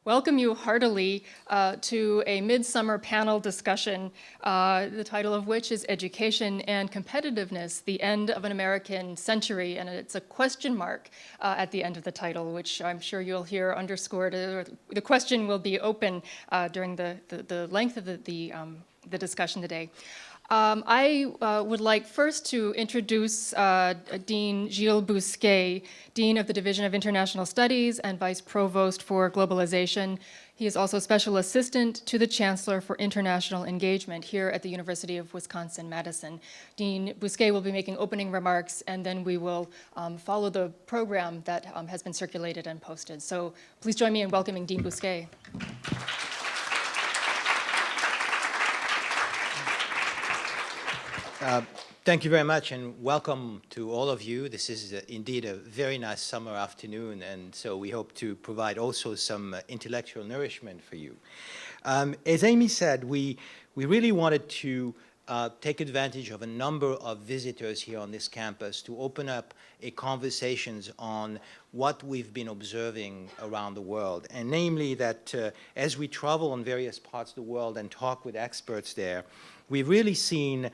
welcome you heartily to a midsummer panel discussion, the title of which is Education and Competitiveness, the End of an American Century. And it's a question mark at the end of the title, which I'm sure you'll hear underscored. The question will be open during the length of the discussion today. I would like first to introduce Dean Gilles Bousquet, Dean of the Division of International Studies and Vice Provost for Globalization. He is also Special Assistant to the Chancellor for International Engagement here at the University of Wisconsin-Madison. Dean Bousquet will be making opening remarks, and then we will follow the program that has been circulated and posted. So please join me in welcoming Dean Bousquet. Thank you very much, and welcome to all of you. This is indeed a very nice summer afternoon, and so we hope to provide also some intellectual nourishment for you. As Amy said, we really wanted to take advantage of a number of visitors here on this campus to open up a conversations on what we've been observing around the world, and namely that as we travel in various parts of the world and talk with experts there, we've really seen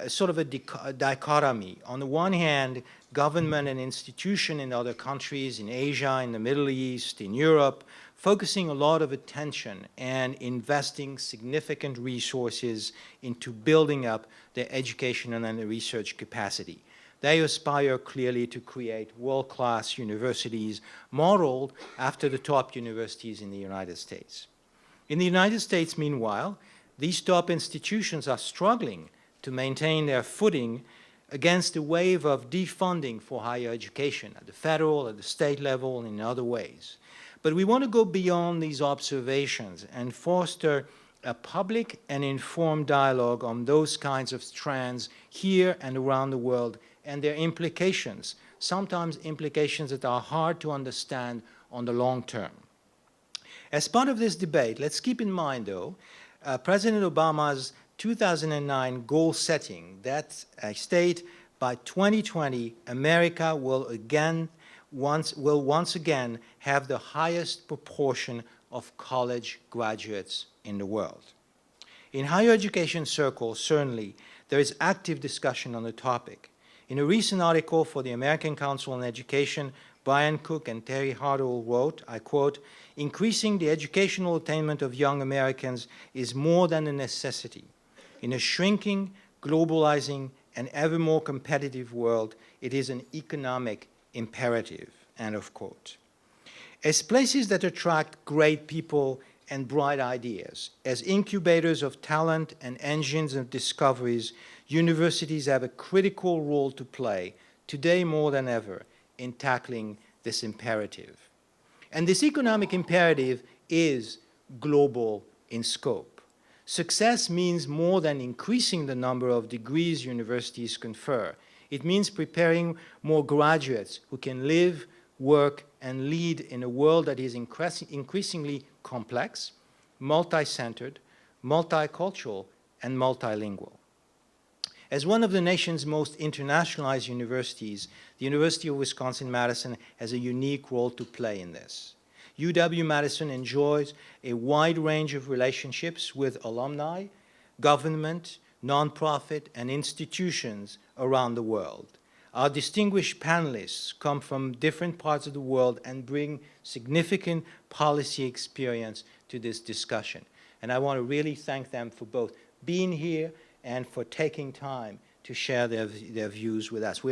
sort of a dichotomy. On the one hand, government and institution in other countries, in Asia, in the Middle East, in Europe, focusing a lot of attention and investing significant resources into building up their educational and research capacity. They aspire clearly to create world-class universities modeled after the top universities in the United States. In the United States, meanwhile, these top institutions are struggling to maintain their footing against a wave of defunding for higher education at the federal, at the state level, and in other ways. But we want to go beyond these observations and foster a public and informed dialogue on those kinds of trends here and around the world and their implications, sometimes implications that are hard to understand on the long term. As part of this debate, let's keep in mind, though, President Obama's 2009 goal setting that state by 2020, America will once again have the highest proportion of college graduates in the world. In higher education circles, certainly, there is active discussion on the topic. In a recent article for the American Council on Education, Brian Cook and Terry Hartle wrote, I quote, "Increasing the educational attainment of young Americans is more than a necessity. In a shrinking, globalizing, and ever more competitive world, it is an economic imperative," end of quote. As places that attract great people and bright ideas, as incubators of talent and engines of discoveries, universities have a critical role to play, today more than ever, in tackling this imperative. And this economic imperative is global in scope. Success means more than increasing the number of degrees universities confer. It means preparing more graduates who can live, work, and lead in a world that is increasingly complex, multi-centered, multicultural, and multilingual. As one of the nation's most internationalized universities, the University of Wisconsin-Madison has a unique role to play in this. UW-Madison enjoys a wide range of relationships with alumni, government, nonprofit, and institutions around the world. Our distinguished panelists come from different parts of the world and bring significant policy experience to this discussion. And I want to really thank them for both being here and for taking time to share their views with us.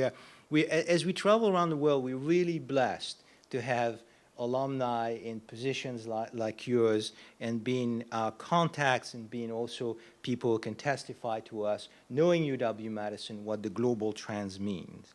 As we travel around the world, we're really blessed to have alumni in positions like yours and being our contacts and being also people who can testify to us, knowing UW-Madison, what the global trends means.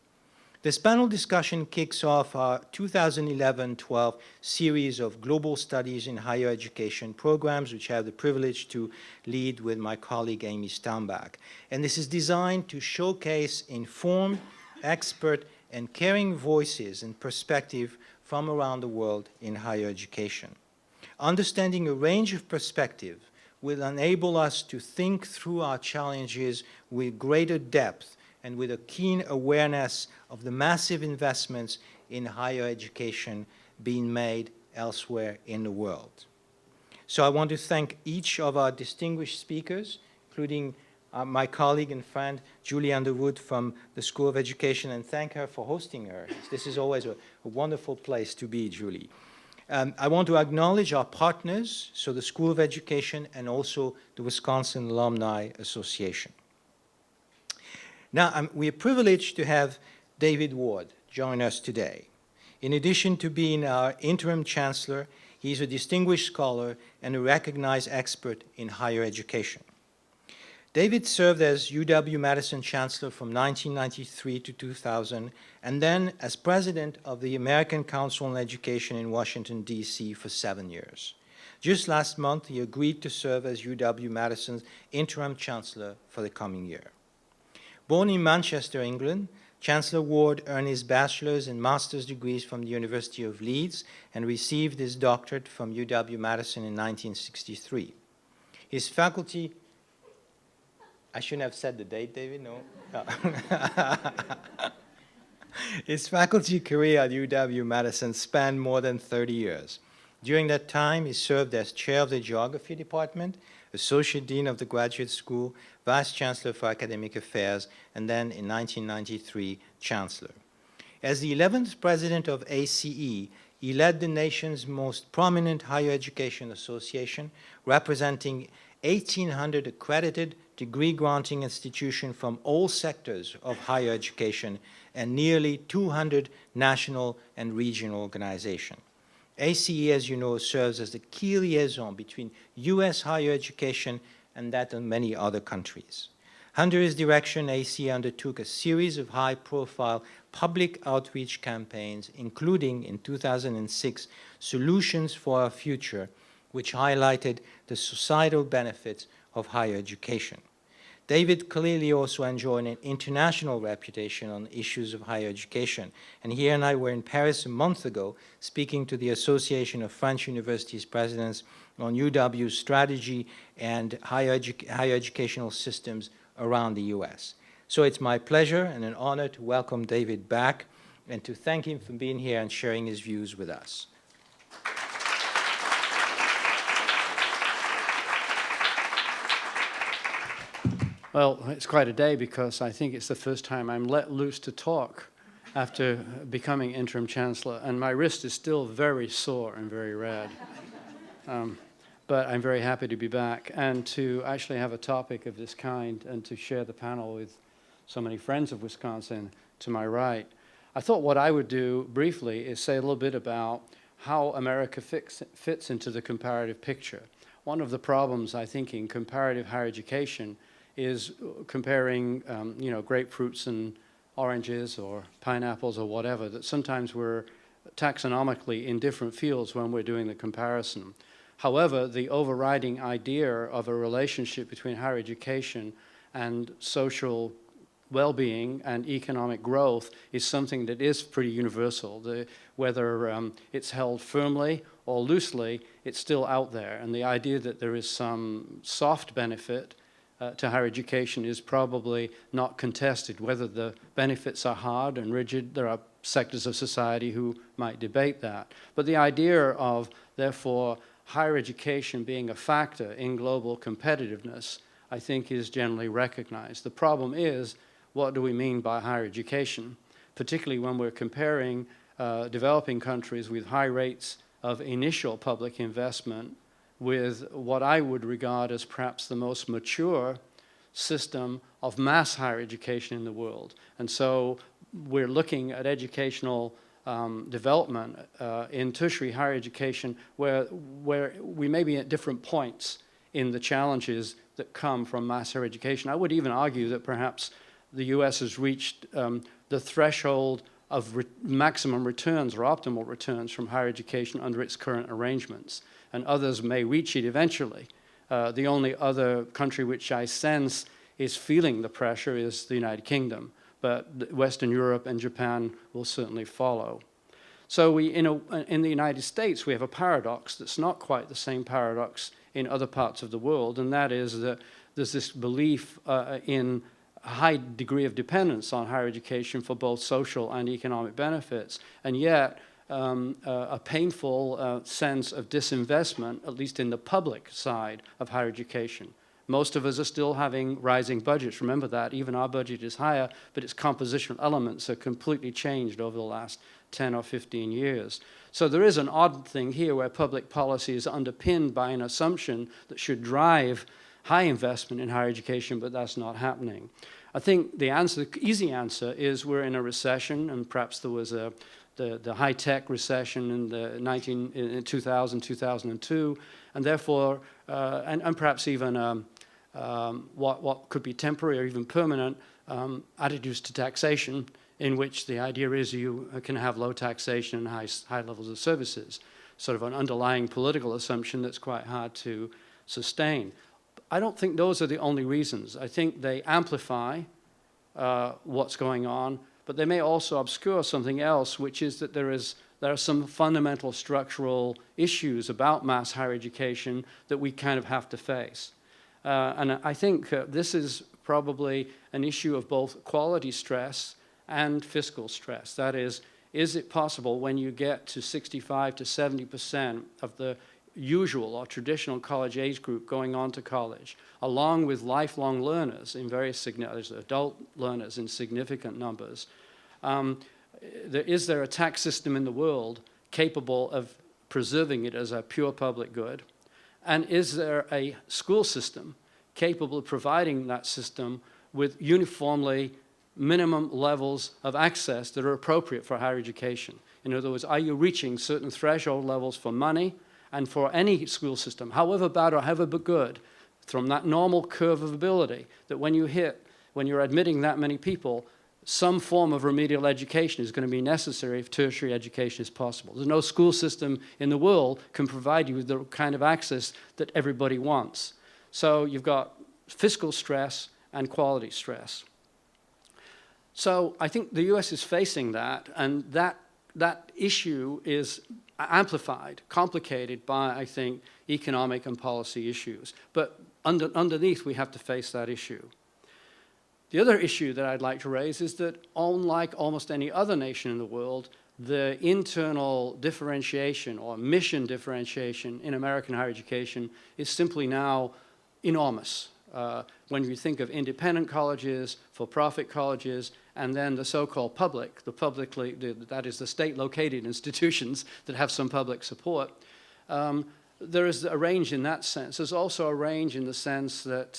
This panel discussion kicks off our 2011-12 series of global studies in higher education programs, which I have the privilege to lead with my colleague Amy Stambach. And this is designed to showcase informed, expert, and caring voices and perspective from around the world in higher education. Understanding a range of perspective will enable us to think through our challenges with greater depth and with a keen awareness of the massive investments in higher education being made elsewhere in the world. So I want to thank each of our distinguished speakers, including my colleague and friend, Julie Underwood from the School of Education, and thank her for hosting her. This is always a wonderful place to be, Julie. I want to acknowledge our partners, so the School of Education and also the Wisconsin Alumni Association. Now, we are privileged to have David Ward join us today. In addition to being our interim chancellor, he's a distinguished scholar and a recognized expert in higher education. David served as UW-Madison chancellor from 1993 to 2000, and then as president of the American Council on Education in Washington, D.C. for 7 years. Just last month, he agreed to serve as UW-Madison's interim chancellor for the coming year. Born in Manchester, England, Chancellor Ward earned his bachelor's and master's degrees from the University of Leeds and received his doctorate from UW-Madison in 1963. His faculty, I shouldn't have said the date, David, no? His faculty career at UW-Madison spanned more than 30 years. During that time, he served as chair of the geography department, associate dean of the graduate school, vice chancellor for academic affairs, and then in 1993, chancellor. As the 11th president of ACE, he led the nation's most prominent higher education association, representing 1,800 accredited degree-granting institutions from all sectors of higher education and nearly 200 national and regional organizations. ACE, as you know, serves as the key liaison between U.S. higher education and that of many other countries. Under his direction, ACE undertook a series of high-profile public outreach campaigns, including, in 2006, Solutions for Our Future, which highlighted the societal benefits of higher education. David clearly also enjoyed an international reputation on issues of higher education, and he and I were in Paris a month ago speaking to the Association of French Universities Presidents on UW's strategy and higher educational systems around the U.S. So it's my pleasure and an honor to welcome David back and to thank him for being here and sharing his views with us. Well, it's quite a day because I think it's the first time I'm let loose to talk after becoming interim chancellor, and my wrist is still very sore and very red. But I'm very happy to be back and to actually have a topic of this kind and to share the panel with so many friends of Wisconsin to my right. I thought what I would do briefly is say a little bit about how America fits into the comparative picture. One of the problems, I think, in comparative higher education is comparing, grapefruits and oranges or pineapples or whatever, that sometimes we're taxonomically in different fields when we're doing the comparison. However, the overriding idea of a relationship between higher education and social well-being and economic growth is something that is pretty universal. Whether it's held firmly or loosely, it's still out there. And the idea that there is some soft benefit to higher education is probably not contested. Whether the benefits are hard and rigid, there are sectors of society who might debate that. But the idea of, therefore, higher education being a factor in global competitiveness, I think, is generally recognized. The problem is, what do we mean by higher education, particularly when we're comparing developing countries with high rates of initial public investment with what I would regard as perhaps the most mature system of mass higher education in the world. And so we're looking at educational development in tertiary higher education where we may be at different points in the challenges that come from mass higher education. I would even argue that perhaps the U.S. has reached the threshold of maximum returns or optimal returns from higher education under its current arrangements, and others may reach it eventually. The only other country which I sense is feeling the pressure is the United Kingdom, but Western Europe and Japan will certainly follow. So in the United States, we have a paradox that's not quite the same paradox in other parts of the world, and that is that there's this belief in a high degree of dependence on higher education for both social and economic benefits, and yet a painful sense of disinvestment, at least in the public side of higher education. Most of us are still having rising budgets. Remember that. Even our budget is higher, but its compositional elements have completely changed over the last 10 or 15 years. So there is an odd thing here where public policy is underpinned by an assumption that should drive high investment in higher education, but that's not happening. I think the easy answer is we're in a recession, and perhaps there was the high-tech recession in 2000, 2002, and therefore, and perhaps even what could be temporary or even permanent attitudes to taxation, in which the idea is you can have low taxation and high levels of services, sort of an underlying political assumption that's quite hard to sustain. I don't think those are the only reasons. I think they amplify what's going on, but they may also obscure something else, which is that there are some fundamental structural issues about mass higher education that we kind of have to face. And I think this is probably an issue of both quality stress and fiscal stress. That is it possible when you get to 65 to 70% of the usual or traditional college age group going on to college, along with lifelong learners in various adult learners in significant numbers, is there a tax system in the world capable of preserving it as a pure public good? And is there a school system capable of providing that system with uniformly minimum levels of access that are appropriate for higher education? In other words, are you reaching certain threshold levels for money and for any school system, however bad or however good, from that normal curve of ability, that when you're admitting that many people, some form of remedial education is going to be necessary if tertiary education is possible. There's no school system in the world can provide you with the kind of access that everybody wants. So you've got fiscal stress and quality stress. So I think the US is facing that, and that issue is amplified, complicated by, I think, economic and policy issues. But underneath, we have to face that issue. The other issue that I'd like to raise is that, unlike almost any other nation in the world, the internal differentiation or mission differentiation in American higher education is simply now enormous. When you think of independent colleges, for-profit colleges, and then the so-called public, that is the state-located institutions that have some public support, there is a range in that sense. There's also a range in the sense that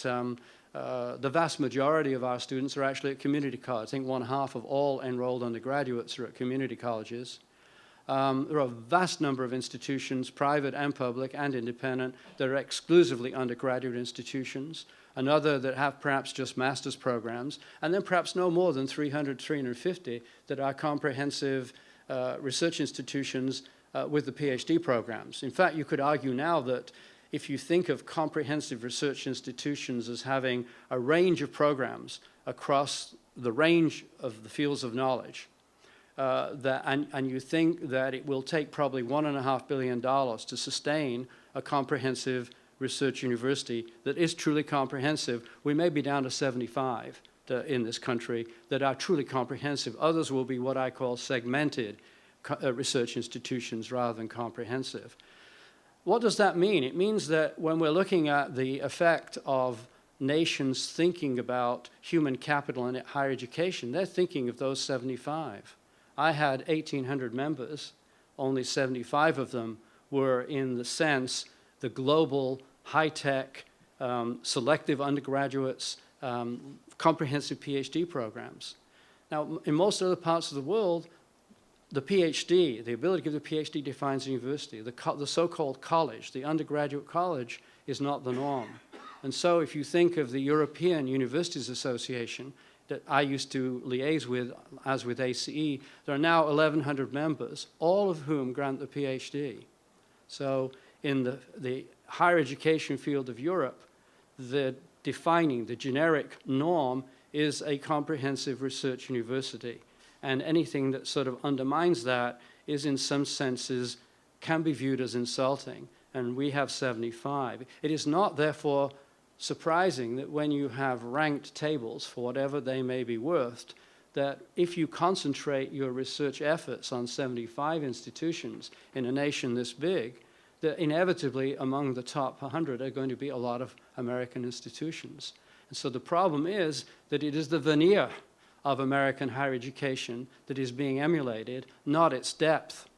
the vast majority of our students are actually at community college. I think 1/2 of all enrolled undergraduates are at community colleges. There are a vast number of institutions, private and public and independent, that are exclusively undergraduate institutions, another that have perhaps just master's programs, and then perhaps no more than 300, 350 that are comprehensive research institutions with the PhD programs. In fact, you could argue now that if you think of comprehensive research institutions as having a range of programs across the range of the fields of knowledge, and you think that it will take probably $1.5 billion to sustain a comprehensive research university that is truly comprehensive, we may be down to 75 in this country that are truly comprehensive. Others will be what I call segmented research institutions rather than comprehensive. What does that mean? It means that when we're looking at the effect of nations thinking about human capital and higher education, they're thinking of those 75. I had 1,800 members. Only 75 of them were in the sense the global, high-tech, selective undergraduates, comprehensive PhD programs. Now, in most other parts of the world, the PhD, the ability to give the PhD defines the university. The so-called college, the undergraduate college, is not the norm. And so if you think of the European Universities Association that I used to liaise with, as with ACE, there are now 1,100 members, all of whom grant the PhD. So in the higher education field of Europe, the generic norm is a comprehensive research university. And anything that sort of undermines that is in some senses can be viewed as insulting. And we have 75. It is not, therefore, surprising that when you have ranked tables, for whatever they may be worth, that if you concentrate your research efforts on 75 institutions in a nation this big, that inevitably among the top 100 are going to be a lot of American institutions. And so the problem is that it is the veneer of American higher education that is being emulated, not its depth.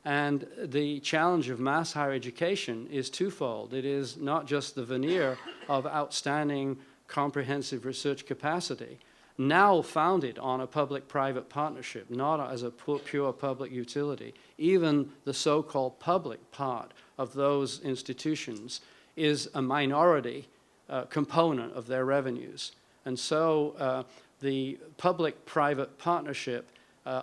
And the challenge of mass higher education is twofold. It is not just the veneer of outstanding comprehensive research capacity, now founded on a public-private partnership, not as a pure public utility. Even the so-called public part of those institutions is a minority component of their revenues. And so the public-private partnership,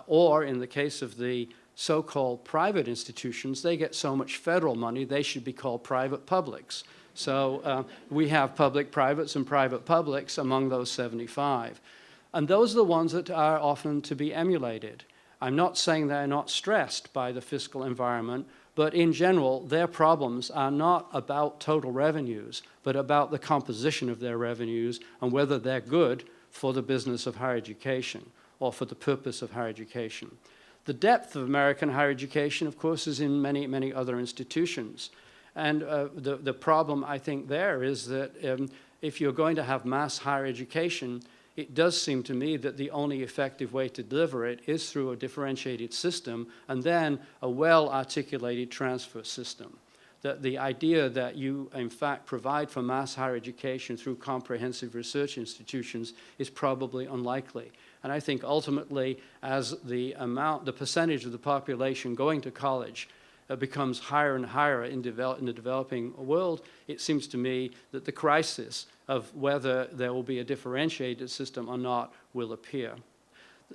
or in the case of the so-called private institutions, they get so much federal money, they should be called private publics. So we have public privates and private publics among those 75. And those are the ones that are often to be emulated. I'm not saying they're not stressed by the fiscal environment, but in general, their problems are not about total revenues, but about the composition of their revenues and whether they're good for the business of higher education or for the purpose of higher education. The depth of American higher education, of course, is in many, many other institutions. And the problem, I think, there is that if you're going to have mass higher education, it does seem to me that the only effective way to deliver it is through a differentiated system and then a well-articulated transfer system. That the idea that you, in fact, provide for mass higher education through comprehensive research institutions is probably unlikely. And I think ultimately, as the percentage of the population going to college becomes higher and higher in the developing world, it seems to me that the crisis of whether there will be a differentiated system or not will appear.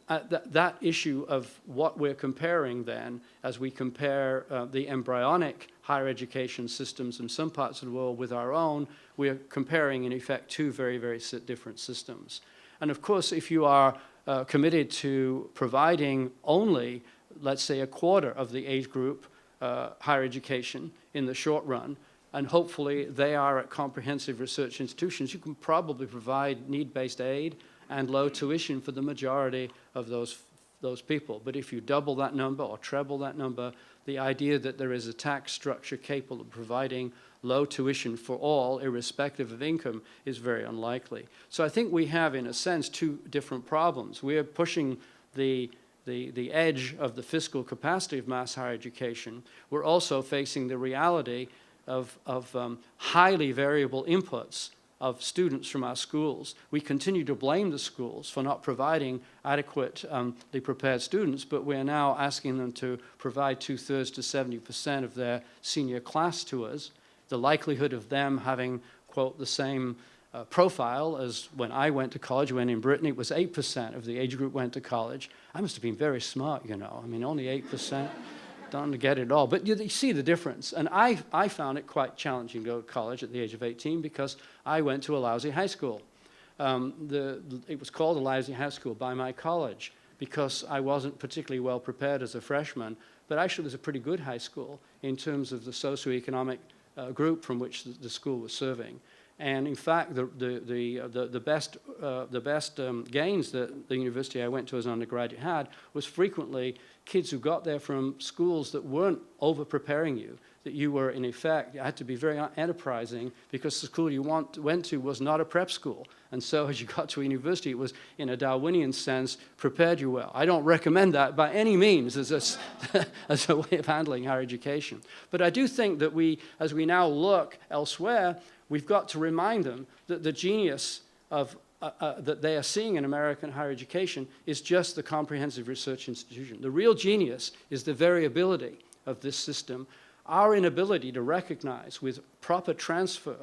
That issue of what we're comparing then, as we compare the embryonic higher education systems in some parts of the world with our own, we're comparing, in effect, two very, very different systems. And of course, if you are committed to providing only, let's say, a quarter of the age group higher education in the short run, and hopefully they are at comprehensive research institutions, you can probably provide need-based aid and low tuition for the majority of those people. But if you double that number or treble that number, the idea that there is a tax structure capable of providing low tuition for all, irrespective of income, is very unlikely. So I think we have, in a sense, two different problems. We are pushing the edge of the fiscal capacity of mass higher education. We're also facing the reality of highly variable inputs of students from our schools. We continue to blame the schools for not providing adequately prepared students, but we're now asking them to provide 2/3 to 70% of their senior class to us. The likelihood of them having, quote, the same profile as when I went to college, when in Britain it was 8% of the age group went to college. I must have been very smart, you know. I mean, only 8%. Don't get it all. But you see the difference. And I found it quite challenging to go to college at the age of 18 because I went to a lousy high school. It was called a lousy high school by my college because I wasn't particularly well prepared as a freshman, but actually it was a pretty good high school in terms of the socioeconomic group from which the school was serving. And in fact, the best gains that the university I went to as an undergraduate had was frequently kids who got there from schools that weren't over-preparing you, that you were, in effect, you had to be very enterprising because the school you went to was not a prep school. And so as you got to a university, it was, in a Darwinian sense, prepared you well. I don't recommend that by any means as a way of handling higher education. But I do think that as we now look elsewhere, we've got to remind them that the genius of that they are seeing in American higher education is just the comprehensive research institution. The real genius is the variability of this system. Our inability to recognize with proper transfer,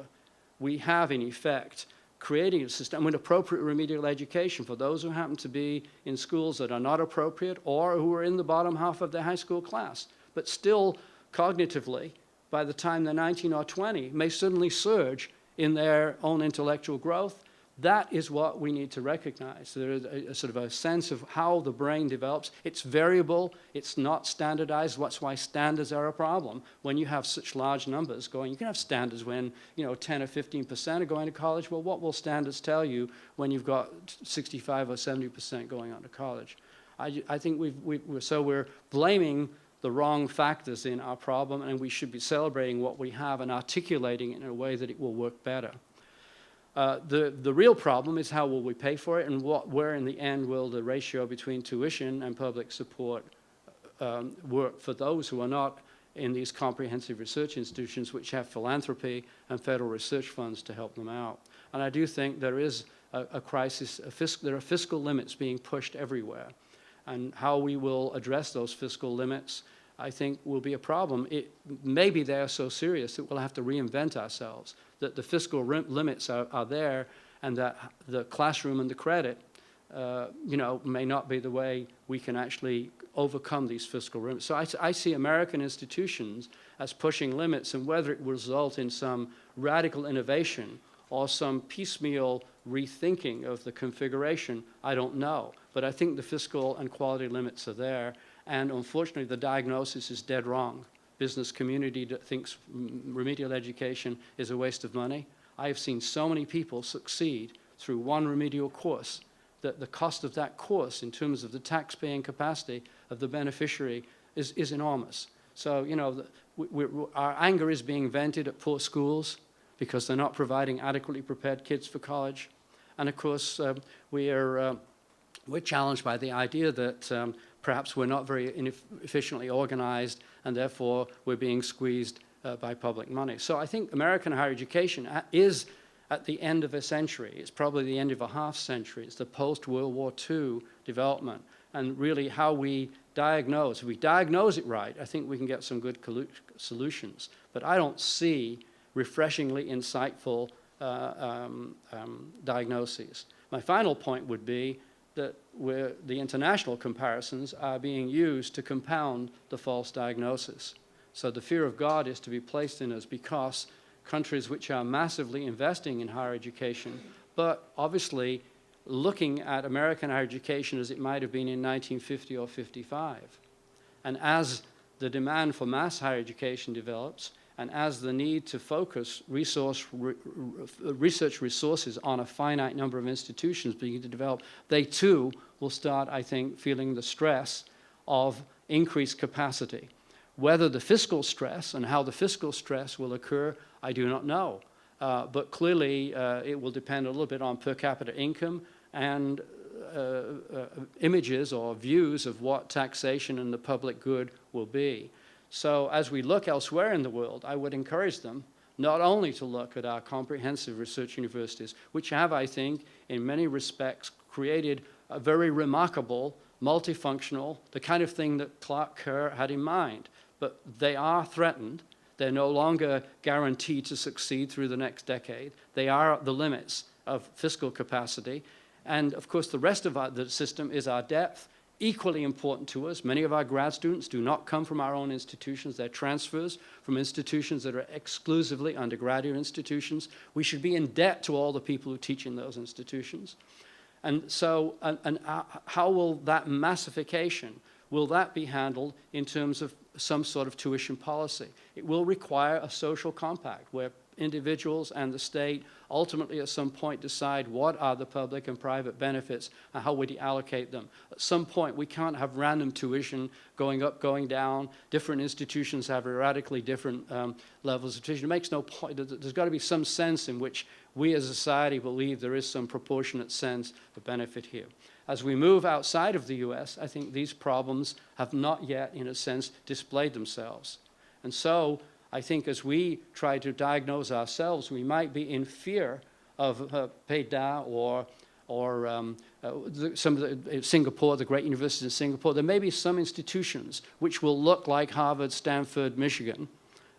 we have in effect creating a system with appropriate remedial education for those who happen to be in schools that are not appropriate or who are in the bottom half of their high school class, but still cognitively, by the time they're 19 or 20, may suddenly surge in their own intellectual growth, That is what we need to recognize. There is a sort of a sense of how the brain develops. It's variable. It's not standardized. That's why standards are a problem. When you have such large numbers going, you can have standards when 10 or 15% are going to college. Well, what will standards tell you when you've got 65 or 70% going on to college? I think we're blaming the wrong factors in our problem, and we should be celebrating what we have and articulating it in a way that it will work better. The real problem is how will we pay for it, and where in the end will the ratio between tuition and public support work for those who are not in these comprehensive research institutions which have philanthropy and federal research funds to help them out. And I do think there is a crisis, there are fiscal limits being pushed everywhere. And how we will address those fiscal limits, I think, will be a problem. Maybe they are so serious that we'll have to reinvent ourselves, that the fiscal limits are there, and that the classroom and the credit, may not be the way we can actually overcome these fiscal limits. So I see American institutions as pushing limits, and whether it will result in some radical innovation or some piecemeal rethinking of the configuration, I don't know. But I think the fiscal and quality limits are there, and unfortunately the diagnosis is dead wrong. Business community thinks remedial education is a waste of money. I have seen so many people succeed through one remedial course that the cost of that course in terms of the tax-paying capacity of the beneficiary is enormous. So, our anger is being vented at poor schools because they're not providing adequately prepared kids for college. And of course, we're challenged by the idea that perhaps we're not very efficiently organized, and therefore we're being squeezed by public money. So I think American higher education is at the end of a century. It's probably the end of a half century. It's the post-World War II development. And really how we diagnose. If we diagnose it right, I think we can get some good solutions. But I don't see refreshingly insightful diagnoses. My final point would be that the international comparisons are being used to compound the false diagnosis. So the fear of God is to be placed in us because countries which are massively investing in higher education, but obviously looking at American higher education as it might have been in 1950 or 55. And as the demand for mass higher education develops, and as the need to focus research resources on a finite number of institutions begin to develop, they too will start, I think, feeling the stress of increased capacity. Whether the fiscal stress and how the fiscal stress will occur, I do not know. But clearly, it will depend a little bit on per capita income and images or views of what taxation and the public good will be. So as we look elsewhere in the world, I would encourage them not only to look at our comprehensive research universities, which have, I think, in many respects, created a very remarkable, multifunctional, the kind of thing that Clark Kerr had in mind. But they are threatened. They're no longer guaranteed to succeed through the next decade. They are at the limits of fiscal capacity. And of course, the rest of the system is our depth, equally important to us. Many of our grad students do not come from our own institutions. They're transfers from institutions that are exclusively undergraduate institutions. We should be in debt to all the people who teach in those institutions. And so, how will that massification, will that be handled in terms of some sort of tuition policy? It will require a social compact where individuals and the state ultimately at some point decide what are the public and private benefits and how would you allocate them. At some point we can't have random tuition going up, going down. Different institutions have radically different levels of tuition. It makes no point. There's got to be some sense in which we as a society believe there is some proportionate sense of benefit here. As we move outside of the US, I think these problems have not yet, in a sense, displayed themselves. And so I think as we try to diagnose ourselves, we might be in fear of PEDA or some of the Singapore, the great universities in Singapore. There may be some institutions which will look like Harvard, Stanford, Michigan.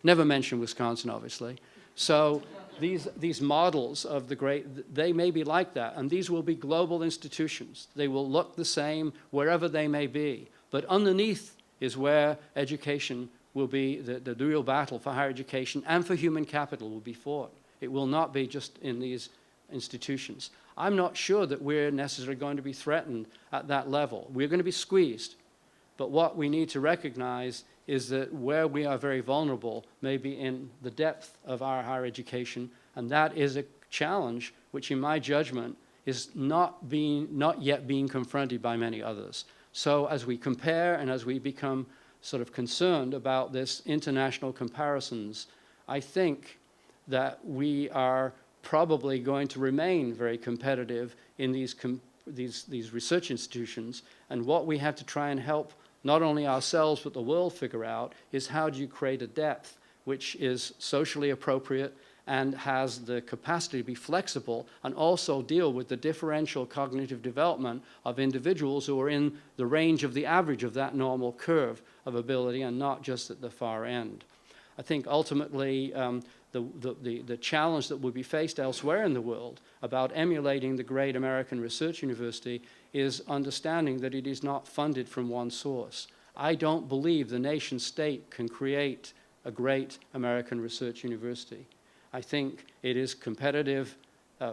Never mention Wisconsin, obviously. So these models of the great, they may be like that, and these will be global institutions. They will look the same wherever they may be. But underneath is where education will be, the real battle for higher education and for human capital will be fought. It will not be just in these institutions. I'm not sure that we're necessarily going to be threatened at that level. We're going to be squeezed. But what we need to recognize is that where we are very vulnerable may be in the depth of our higher education, and that is a challenge which, in my judgment, is not yet being confronted by many others. So as we compare and as we become sort of concerned about this international comparisons, I think that we are probably going to remain very competitive in these research institutions. And what we have to try and help not only ourselves but the world figure out is how do you create a depth which is socially appropriate and has the capacity to be flexible and also deal with the differential cognitive development of individuals who are in the range of the average of that normal curve of ability and not just at the far end. I think ultimately the challenge that will be faced elsewhere in the world about emulating the great American research university is understanding that it is not funded from one source. I don't believe the nation state can create a great American research university. I think it is competitive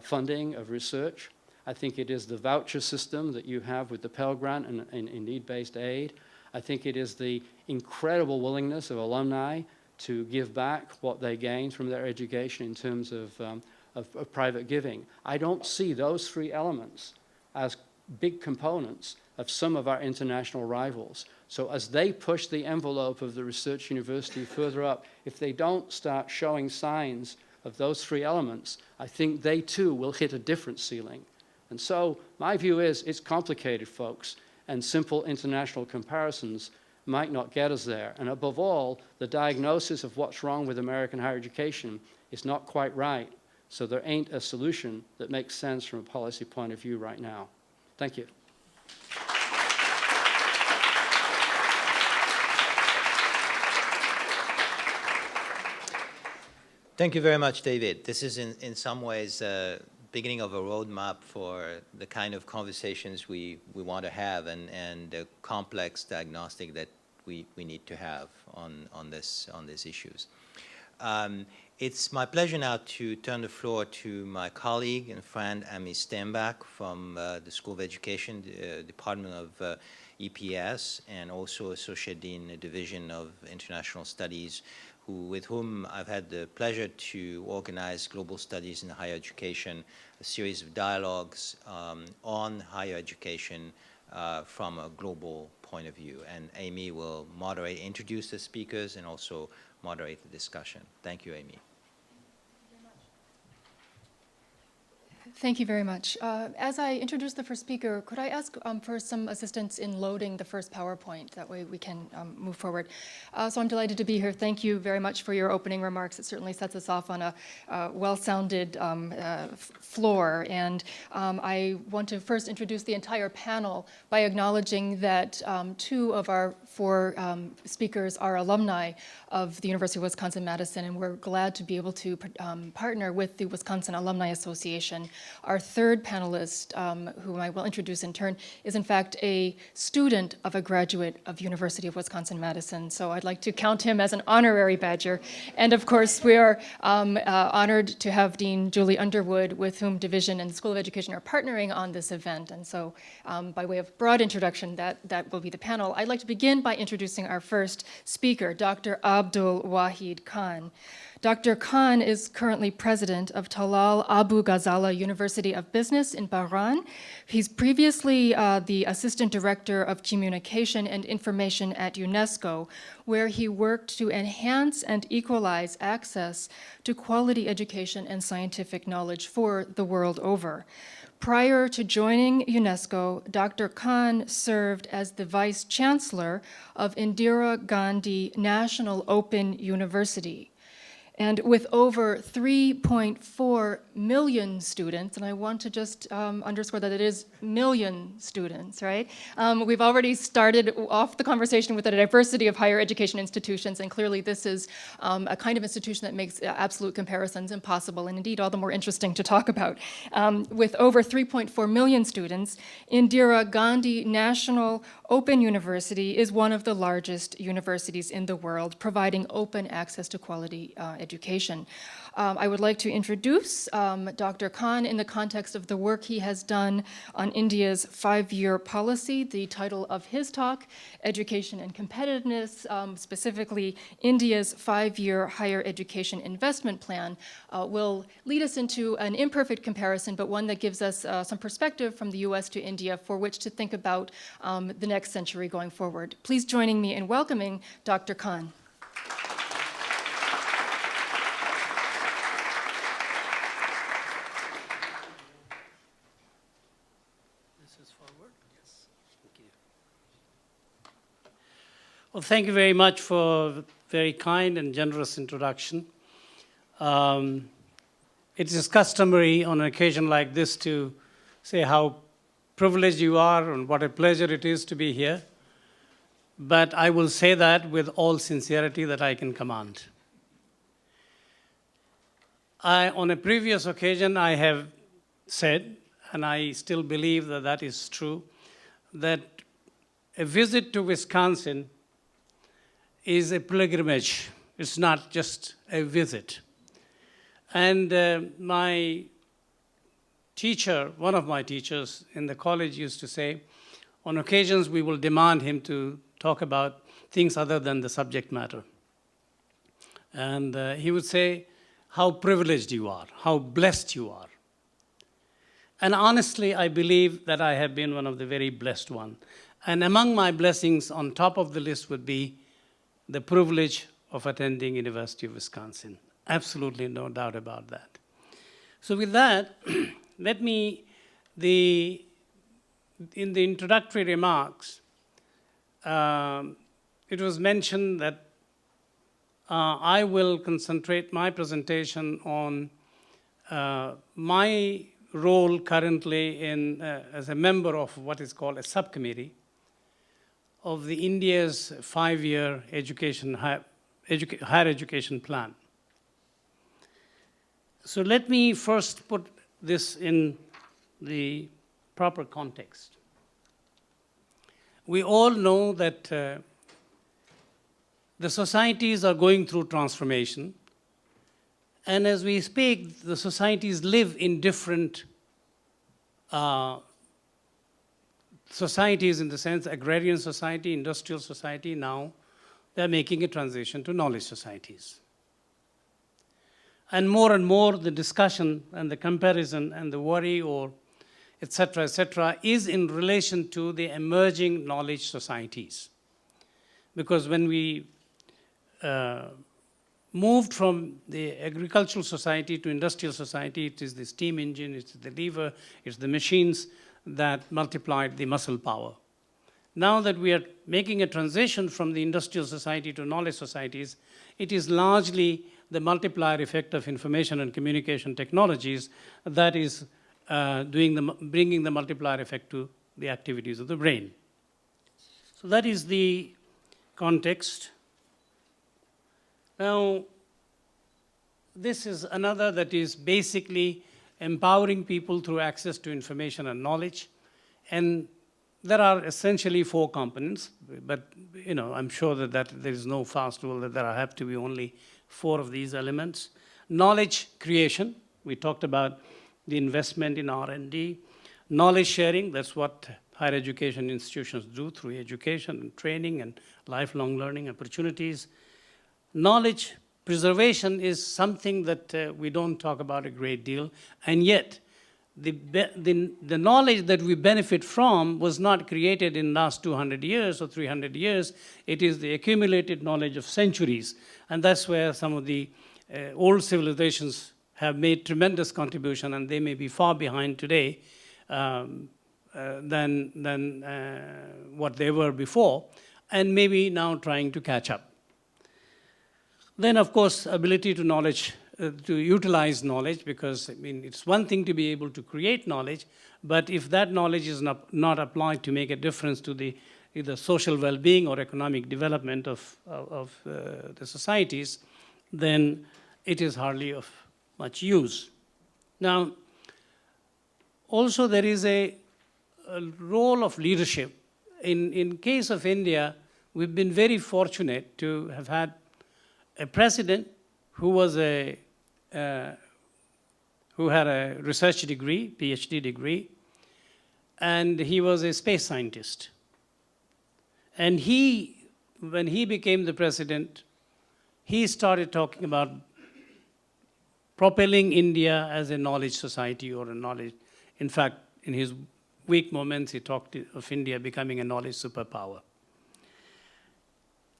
funding of research. I think it is the voucher system that you have with the Pell Grant and need-based aid. I think it is the incredible willingness of alumni to give back what they gain from their education in terms of private giving. I don't see those three elements as big components of some of our international rivals. So as they push the envelope of the research university further up, if they don't start showing signs of those three elements, I think they too will hit a different ceiling. And so my view is it's complicated, folks, and simple international comparisons might not get us there. And above all, the diagnosis of what's wrong with American higher education is not quite right. So there ain't a solution that makes sense from a policy point of view right now. Thank you. Thank you very much, David. This is in some ways a beginning of a roadmap for the kind of conversations we want to have and the complex diagnostic that we need to have on these issues. It's my pleasure now to turn the floor to my colleague and friend Amy Stambach from the School of Education, the Department of EPS, and also Associate Dean, Division of International Studies, with whom I've had the pleasure to organize global studies in higher education, a series of dialogues on higher education from a global point of view. And Amy will moderate, introduce the speakers, and also moderate the discussion. Thank you, Amy. Thank you very much. As I introduce the first speaker, could I ask for some assistance in loading the first PowerPoint? That way we can move forward. So I'm delighted to be here. Thank you very much for your opening remarks. It certainly sets us off on a well-sounded floor. And I want to first introduce the entire panel by acknowledging that two of our four speakers are alumni of the University of Wisconsin-Madison, and we're glad to be able to partner with the Wisconsin Alumni Association. Our third panelist, whom I will introduce in turn, is in fact a student of a graduate of University of Wisconsin-Madison. So I'd like to count him as an honorary Badger. And of course, we are honored to have Dean Julie Underwood, with whom Division and School of Education are partnering on this event. And so by way of broad introduction, that will be the panel. I'd like to begin by introducing our first speaker, Dr. Abdul Wahid Khan. Dr. Khan is currently president of Talal Abu Ghazala University of Business in Bahrain. He's previously the assistant director of communication and information at UNESCO, where he worked to enhance and equalize access to quality education and scientific knowledge for the world over. Prior to joining UNESCO, Dr. Khan served as the vice chancellor of Indira Gandhi National Open University. And with over 3.4 million students, and I want to just underscore that it is million students, right? We've already started off the conversation with a diversity of higher education institutions, and clearly this is a kind of institution that makes absolute comparisons impossible, and indeed all the more interesting to talk about. With over 3.4 million students, Indira Gandhi National Open University is one of the largest universities in the world, providing open access to quality education. education. I would like to introduce Dr. Khan in the context of the work he has done on India's 5-year policy. The title of his talk, Education and Competitiveness, specifically India's 5-year higher education investment plan, will lead us into an imperfect comparison, but one that gives us some perspective from the US to India for which to think about the next century going forward. Please join me in welcoming Dr. Khan. Well, thank you very much for a very kind and generous introduction. It is customary on an occasion like this to say how privileged you are and what a pleasure it is to be here. But I will say that with all sincerity that I can command. On a previous occasion, I have said, and I still believe that that is true, that a visit to Wisconsin is a pilgrimage. It's not just a visit. And my teacher, one of my teachers in the college used to say, on occasions we will demand him to talk about things other than the subject matter. And he would say, how privileged you are, how blessed you are. And honestly, I believe that I have been one of the very blessed ones. And among my blessings, on top of the list would be the privilege of attending University of Wisconsin. Absolutely no doubt about that. So with that, let me, in the introductory remarks, it was mentioned that I will concentrate my presentation on my role currently as a member of what is called a subcommittee of the India's 5-year higher education plan. So let me first put this in the proper context. We all know that the societies are going through transformation, and as we speak, the societies live in different societies, in the sense agrarian society, industrial society. Now they're making a transition to knowledge societies. And more the discussion and the comparison and the worry or et cetera, is in relation to the emerging knowledge societies. Because when we moved from the agricultural society to industrial society, it is the steam engine, it's the lever, it's the machines that multiplied the muscle power. Now that we are making a transition from the industrial society to knowledge societies, it is largely the multiplier effect of information and communication technologies that is bringing the multiplier effect to the activities of the brain. So that is the context. Now, this is another that is basically empowering people through access to information and knowledge. And there are essentially 4 components, but I'm sure that there is no fast rule that there have to be only 4 of these elements. Knowledge creation, we talked about the investment in R&D. Knowledge sharing, that's what higher education institutions do through education and training and lifelong learning opportunities. Knowledge preservation is something that we don't talk about a great deal, and yet the knowledge that we benefit from was not created in the last 200 years or 300 years. It is the accumulated knowledge of centuries, and that's where some of the old civilizations have made tremendous contribution, and they may be far behind today than what they were before, and maybe now trying to catch up. Then, of course, ability to knowledge, to utilize knowledge, because it's one thing to be able to create knowledge, but if that knowledge is not applied to make a difference to the either social well-being or economic development of the societies, then it is hardly of much use. Now, also there is a role of leadership. In case of India, we've been very fortunate to have had a president who was who had a research degree, PhD degree, and he was a space scientist. And when he became the president, he started talking about propelling India as a knowledge society or a knowledge. In fact, in his weak moments, he talked of India becoming a knowledge superpower.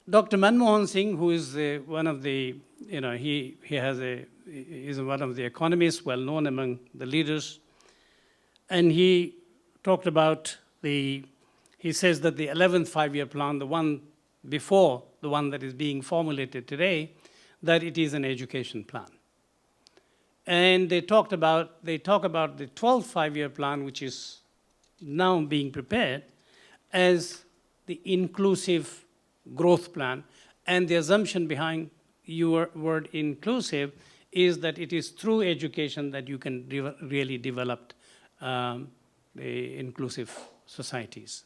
Dr. Manmohan Singh, who is one of the, he's one of the economists well known among the leaders, and he talked about he says that the 11th five-year plan, the one before the one that is being formulated today, that it is an education plan. And they talk about the 12th five-year plan, which is now being prepared, as the inclusive growth plan. And the assumption behind your word inclusive is that it is through education that you can really develop the inclusive societies.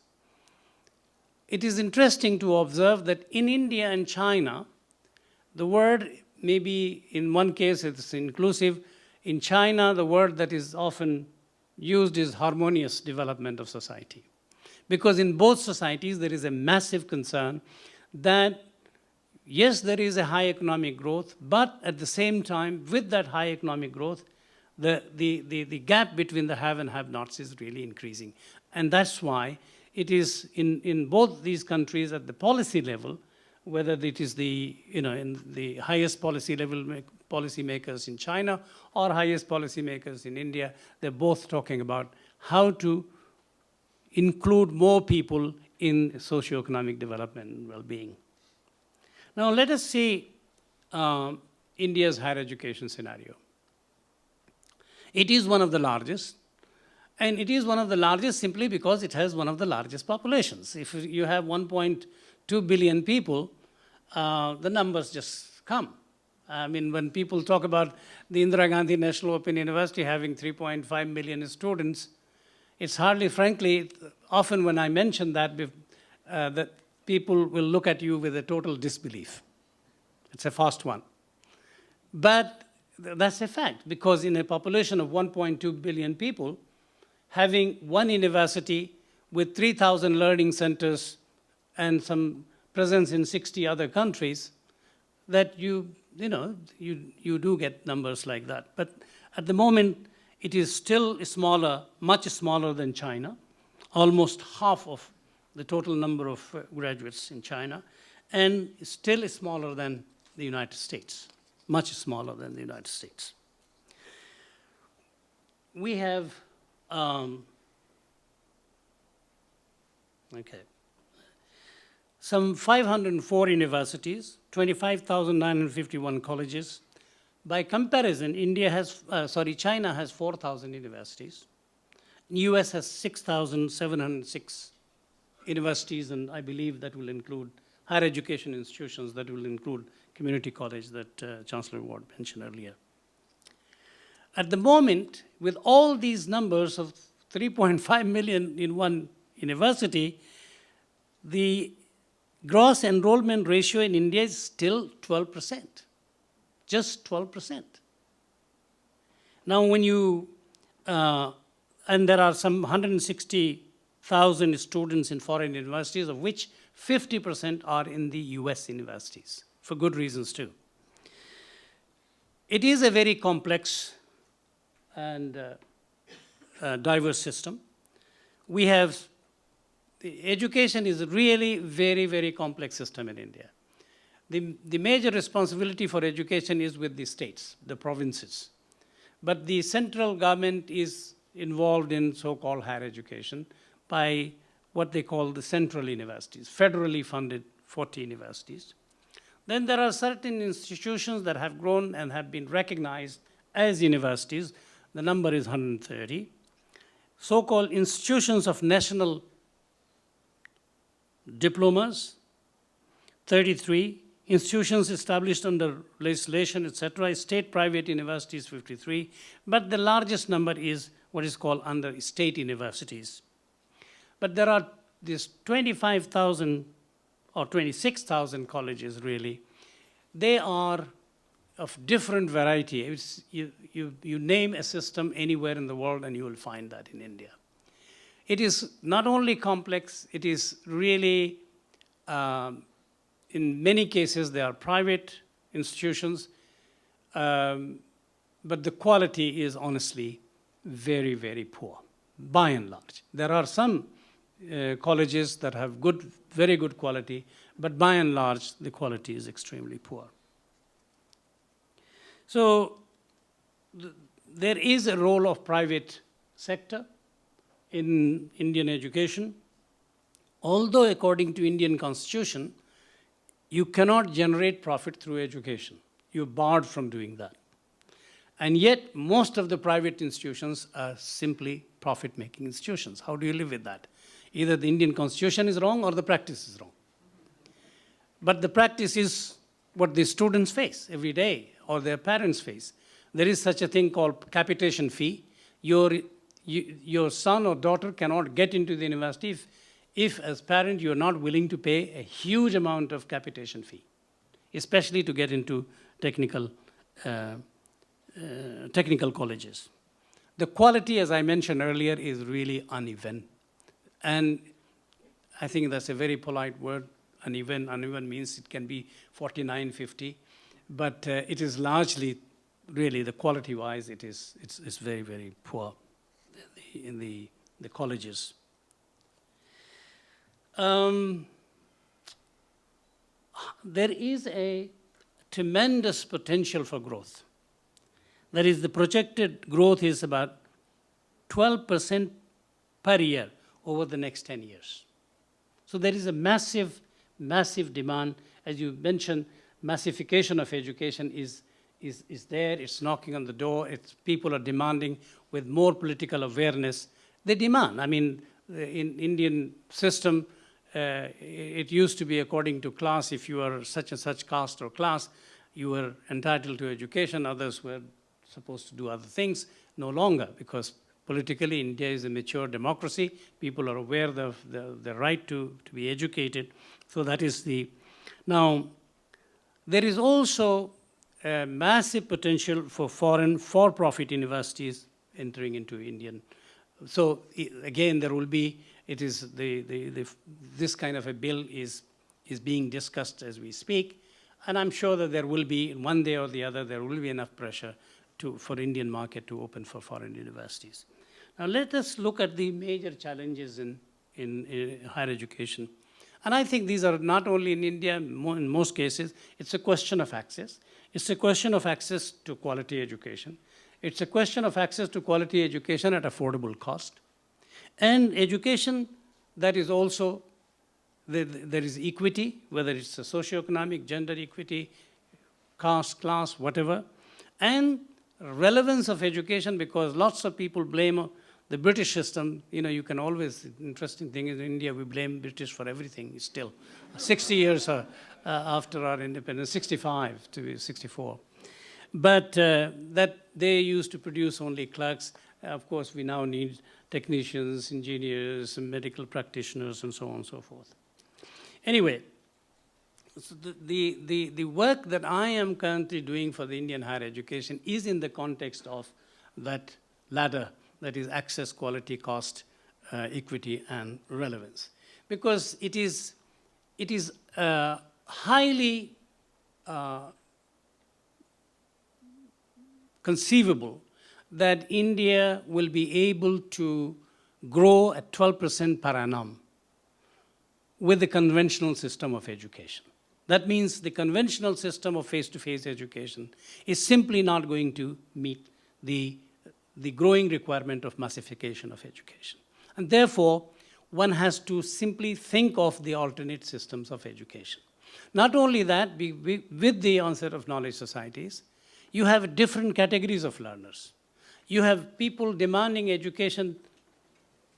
It is interesting to observe that in India and China, the word maybe in one case it's inclusive. In China, the word that is often used is harmonious development of society. Because in both societies, there is a massive concern that, yes, there is a high economic growth, but at the same time, with that high economic growth, the gap between the have and have-nots is really increasing. And that's why it is in both these countries at the policy level, whether it is in the highest policy level policymakers in China or highest policymakers in India, they're both talking about how to include more people in socioeconomic development and well-being. Now let us see India's higher education scenario. It is one of the largest, and it is one of the largest simply because it has one of the largest populations. If you have 1.2 billion people, the numbers just come. I mean, when people talk about the Indira Gandhi National Open University having 3.5 million students, it's hardly, frankly, often when I mention that, that people will look at you with a total disbelief. It's a fast one. But that's a fact, because in a population of 1.2 billion people, having one university with 3,000 learning centers and some presence in 60 other countries, that you do get numbers like that. But at the moment, it is still smaller, much smaller than China, almost half of the total number of graduates in China, and still smaller than the United States, much smaller than the United States. We have, some 504 universities, 25,951 colleges. By comparison, China has 4,000 universities. US has 6,706 universities, and I believe that will include higher education institutions, that will include community college that Chancellor Ward mentioned earlier. At the moment, with all these numbers of 3.5 million in one university, the gross enrollment ratio in India is still 12%, just 12%. Now when you, and there are some 160,000 students in foreign universities, of which 50% are in the US universities, for good reasons too. It is a very complex and diverse system. We have, education is really very, very complex system in India. The major responsibility for education is with the states, the provinces. But the central government is involved in so-called higher education by what they call the central universities, federally funded 40 universities. Then there are certain institutions that have grown and have been recognized as universities. The number is 130. So-called institutions of national diplomas, 33. Institutions established under legislation, etc. State-private universities, 53. But the largest number is what is called under state universities. But there are these 25,000 or 26,000 colleges, really. They are of different variety. You name a system anywhere in the world and you will find that in India. It is not only complex, it is really, in many cases, they are private institutions, but the quality is honestly very, very poor, by and large. There are some colleges that have very good quality, but by and large, the quality is extremely poor. So there is a role of private sector in Indian education, although according to Indian Constitution, you cannot generate profit through education. You're barred from doing that. And yet, most of the private institutions are simply profit-making institutions. How do you live with that? Either the Indian Constitution is wrong or the practice is wrong. But the practice is what the students face every day or their parents face. There is such a thing called capitation fee. Your son or daughter cannot get into the university if as parent, you're not willing to pay a huge amount of capitation fee, especially to get into technical colleges. The quality, as I mentioned earlier, is really uneven. And I think that's a very polite word, uneven. Uneven means it can be 49, 50, but it is largely, really, the quality-wise, it's very, very poor in the colleges. There is a tremendous potential for growth. That is, the projected growth is about 12% per year over the next 10 years. So there is a massive, massive demand. As you mentioned, massification of education is there. It's knocking on the door. People are demanding with more political awareness. They demand. I mean, in Indian system, it used to be according to class. If you are such and such caste or class, you were entitled to education. Others were supposed to do other things. No longer, because politically India is a mature democracy. People are aware of the right to be educated. So that is the... Now, there is also a massive potential for foreign for-profit universities entering into Indian. So again, there will be, this kind of a bill is being discussed as we speak. And I'm sure that there will be, one day or the other, there will be enough pressure for Indian market to open for foreign universities. Now let us look at the major challenges in higher education. And I think these are not only in India, in most cases, it's a question of access. It's a question of access to quality education. It's a question of access to quality education at affordable cost. And education that is also, there is equity, whether it's a socioeconomic, gender equity, caste, class, whatever. And relevance of education, because lots of people blame the British system. You know, you can always, interesting thing is in India, we blame British for everything still. 60 years after our independence, 65 to 64. But that they used to produce only clerks. Of course, we now need technicians, engineers, medical practitioners, and so on and so forth. Anyway, so the work that I am currently doing for the Indian higher education is in the context of that ladder, that is access, quality, cost, equity, and relevance. Because it is highly conceivable that India will be able to grow at 12% per annum with the conventional system of education. That means the conventional system of face-to-face education is simply not going to meet the growing requirement of massification of education. And therefore, one has to simply think of the alternate systems of education. Not only that, with the onset of knowledge societies, you have different categories of learners. You have people demanding education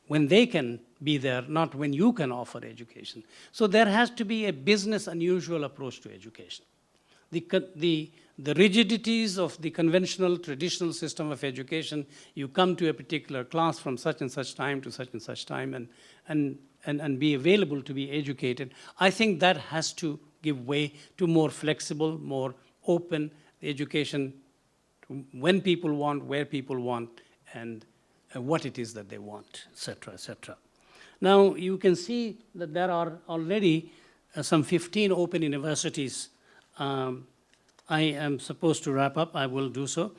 when they can be there, not when you can offer education. So there has to be a business unusual approach to education. The rigidities of the conventional, traditional system of education, you come to a particular class from such and such time to such and such time and be available to be educated. I think that has to give way to more flexible, more open, the education when people want, where people want, and what it is that they want, et cetera, et cetera. Now, you can see that there are already some 15 open universities. I am supposed to wrap up. I will do so.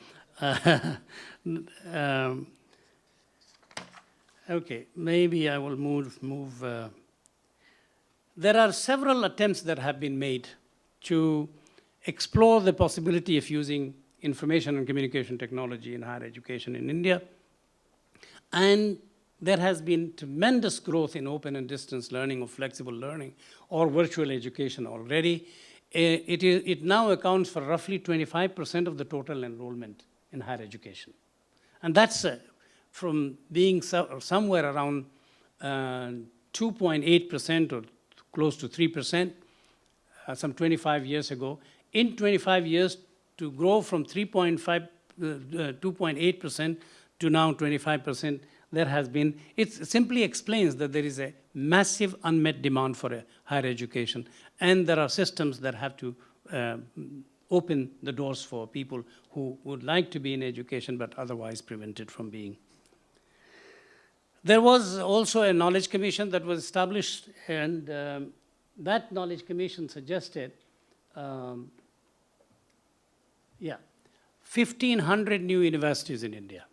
Okay, maybe I will move. There are several attempts that have been made to explore the possibility of using information and communication technology in higher education in India. And there has been tremendous growth in open and distance learning or flexible learning or virtual education already. It now accounts for roughly 25% of the total enrollment in higher education. And that's from being somewhere around 2.8% or close to 3% some 25 years ago. In 25 years, to grow from 2.8% to now 25%, there has been, it simply explains that there is a massive unmet demand for a higher education. And there are systems that have to open the doors for people who would like to be in education but otherwise prevented from being. There was also a knowledge commission that was established, and that knowledge commission suggested 1,500 new universities in India.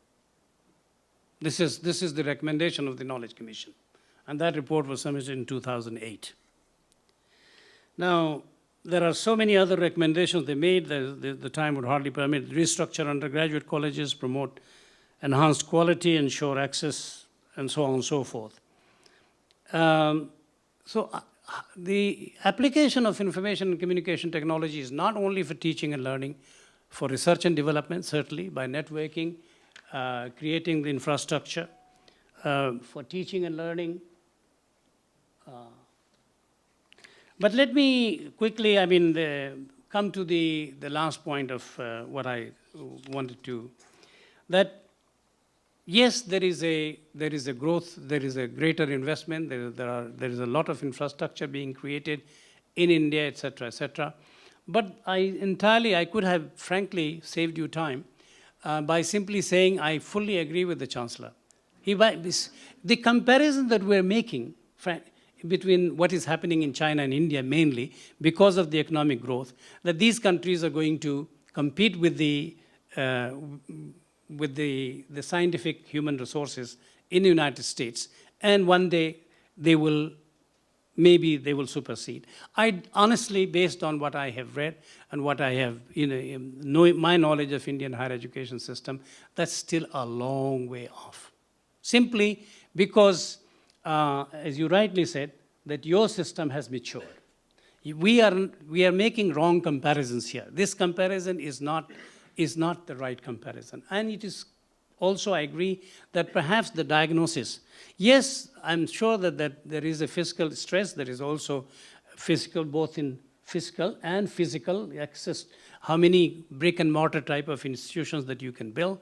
This is the recommendation of the Knowledge Commission, and that report was submitted in 2008. Now, there are so many other recommendations they made that the time would hardly permit. Restructure undergraduate colleges, promote enhanced quality, ensure access, and so on and so forth. The application of information and communication technology is not only for teaching and learning, for research and development, certainly, by networking, creating the infrastructure, for teaching and learning. But let me quickly, come to the last point of what I wanted to, that yes, there is a growth, there is a greater investment, there is a lot of infrastructure being created in India, et cetera, but I could have frankly saved you time by simply saying I fully agree with the Chancellor. The comparison that we're making between what is happening in China and India mainly because of the economic growth, that these countries are going to compete with the scientific human resources in the United States, and one day maybe they will supersede. I honestly, based on what I have read and what I have, my knowledge of Indian higher education system, that's still a long way off. Simply because, as you rightly said, that your system has matured. We are making wrong comparisons here. This comparison is not the right comparison. And it is also, I agree, that perhaps the diagnosis, yes, I'm sure that there is a fiscal stress, there is also physical, both in fiscal and physical access, how many brick and mortar type of institutions that you can build.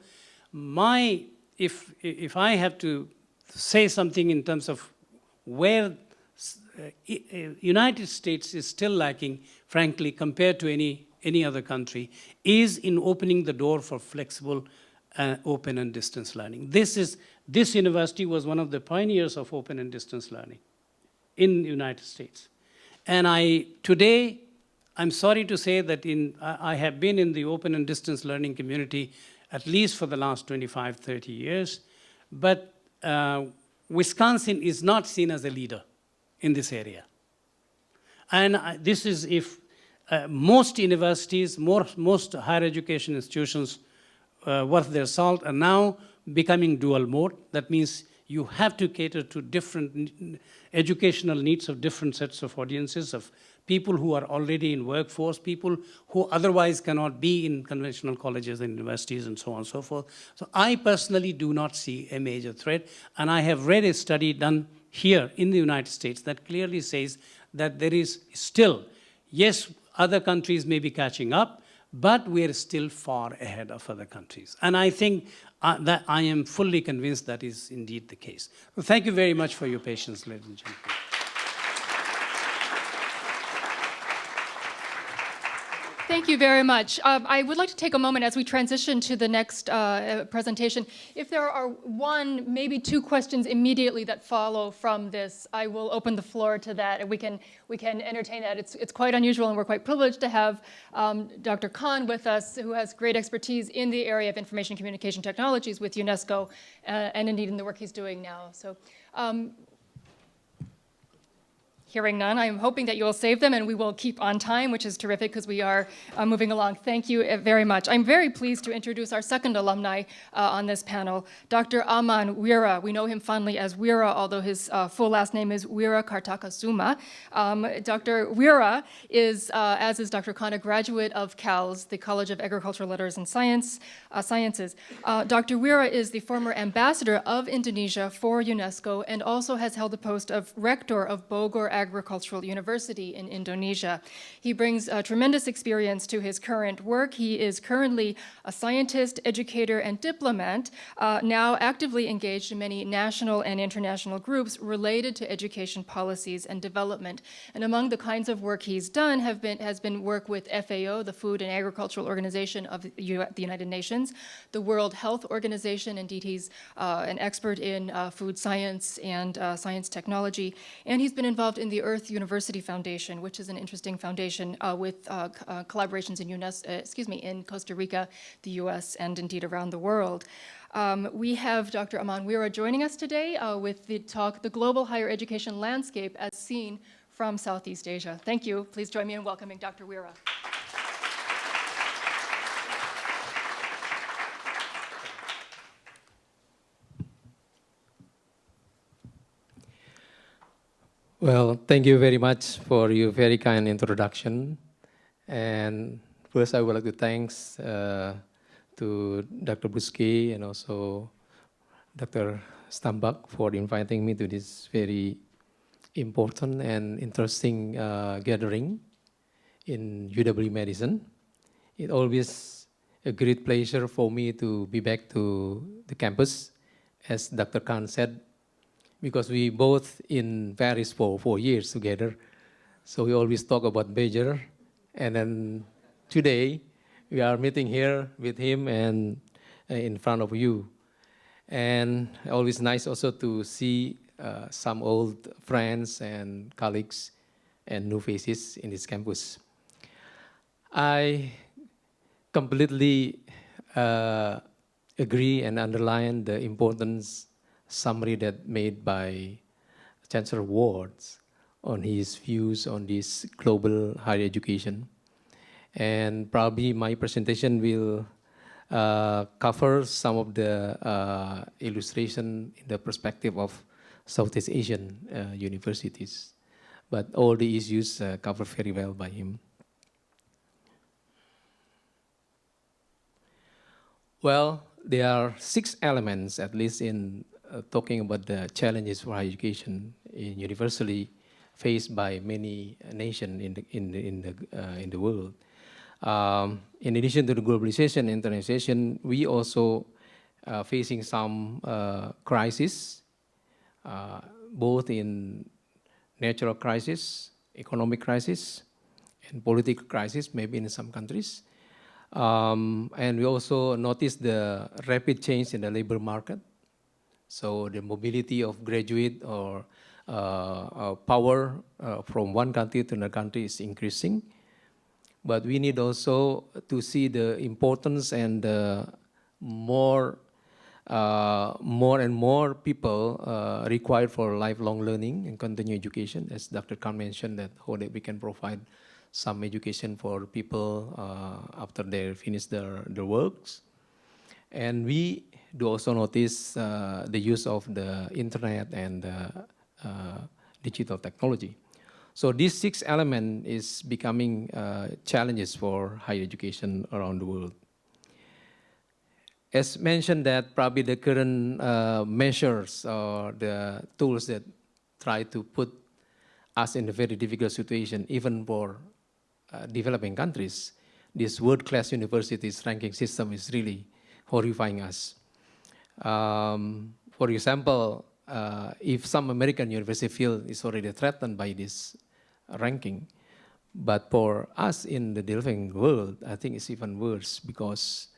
If I have to say something in terms of where United States is still lacking, frankly, compared to any other country, is in opening the door for flexible, open and distance learning. This university was one of the pioneers of open and distance learning in the United States. And today, I'm sorry to say that I have been in the open and distance learning community at least for the last 25, 30 years, but Wisconsin is not seen as a leader in this area. And this is if most universities, most higher education institutions worth their salt are now becoming dual mode. That means you have to cater to different educational needs of different sets of audiences, of people who are already in workforce, people who otherwise cannot be in conventional colleges and universities and so on and so forth. So I personally do not see a major threat. And I have read a study done here in the United States that clearly says that there is still, yes, other countries may be catching up, but we are still far ahead of other countries. And I think that I am fully convinced that is indeed the case. Well, thank you very much for your patience, ladies and gentlemen. Thank you very much. I would like to take a moment as we transition to the next presentation. If there are one, maybe two questions immediately that follow from this, I will open the floor to that, and we can entertain that. It's quite unusual, and we're quite privileged to have Dr. Khan with us, who has great expertise in the area of information communication technologies with UNESCO, and indeed in the work he's doing now. So. Hearing none, I'm hoping that you will save them and we will keep on time, which is terrific because we are moving along. Thank you very much. I'm very pleased to introduce our second alumni on this panel, Dr. Aman Weera. We know him fondly as Weera, although his full last name is Weera Kartakasuma. Dr. Weera is, as is Dr. Khan, a graduate of CALS, the College of Agricultural Letters and Sciences. Dr. Weera is the former ambassador of Indonesia for UNESCO and also has held the post of rector of Bogor Agricultural University in Indonesia. He brings tremendous experience to his current work. He is currently a scientist, educator, and diplomat, now actively engaged in many national and international groups related to education policies and development. And among the kinds of work he's done has been work with FAO, the Food and Agricultural Organization of the United Nations, the World Health Organization. Indeed, he's an expert in food science and science technology, and he's been involved in the Earth University Foundation, which is an interesting foundation with collaborations in Costa Rica, the US, and indeed around the world. We have Dr. Aman Weera joining us today with the talk, The Global Higher Education Landscape as Seen from Southeast Asia. Thank you. Please join me in welcoming Dr. Weera. Well, thank you very much for your very kind introduction. And first, I would like to thank to Dr. Buski and also Dr. Stambach for inviting me to this very important and interesting gathering in UW-Madison. It's always a great pleasure for me to be back to the campus, as Dr. Khan said, because we both in Paris for 4 years together. So we always talk about Beijing. And then today, we are meeting here with him and in front of you. And always nice also to see some old friends and colleagues and new faces in this campus. I completely agree and underline the importance summary that made by Chancellor Wards on his views on this global higher education. And probably my presentation will cover some of the illustration in the perspective of Southeast Asian universities. But all the issues covered very well by him. Well, there are 6 elements, at least in talking about the challenges for higher education universally faced by many nations in the world. In addition to the globalization and internationalization, we also facing some crises, both in natural crisis, economic crisis, and political crisis, maybe in some countries. And we also noticed the rapid change in the labor market. So the mobility of graduate or power from one country to another country is increasing. But we need also to see the importance and more and more people required for lifelong learning and continuing education, as Dr. Khan mentioned, that how that we can provide some education for people after they finish their works. And we do also notice the use of the internet and digital technology. So these 6 elements is becoming challenges for higher education around the world. As mentioned, that probably the current measures or the tools that try to put us in a very difficult situation, even for developing countries, this world-class universities ranking system is really horrifying us. For example, if some American university field is already threatened by this ranking, But for us in the developing world, I think it's even worse because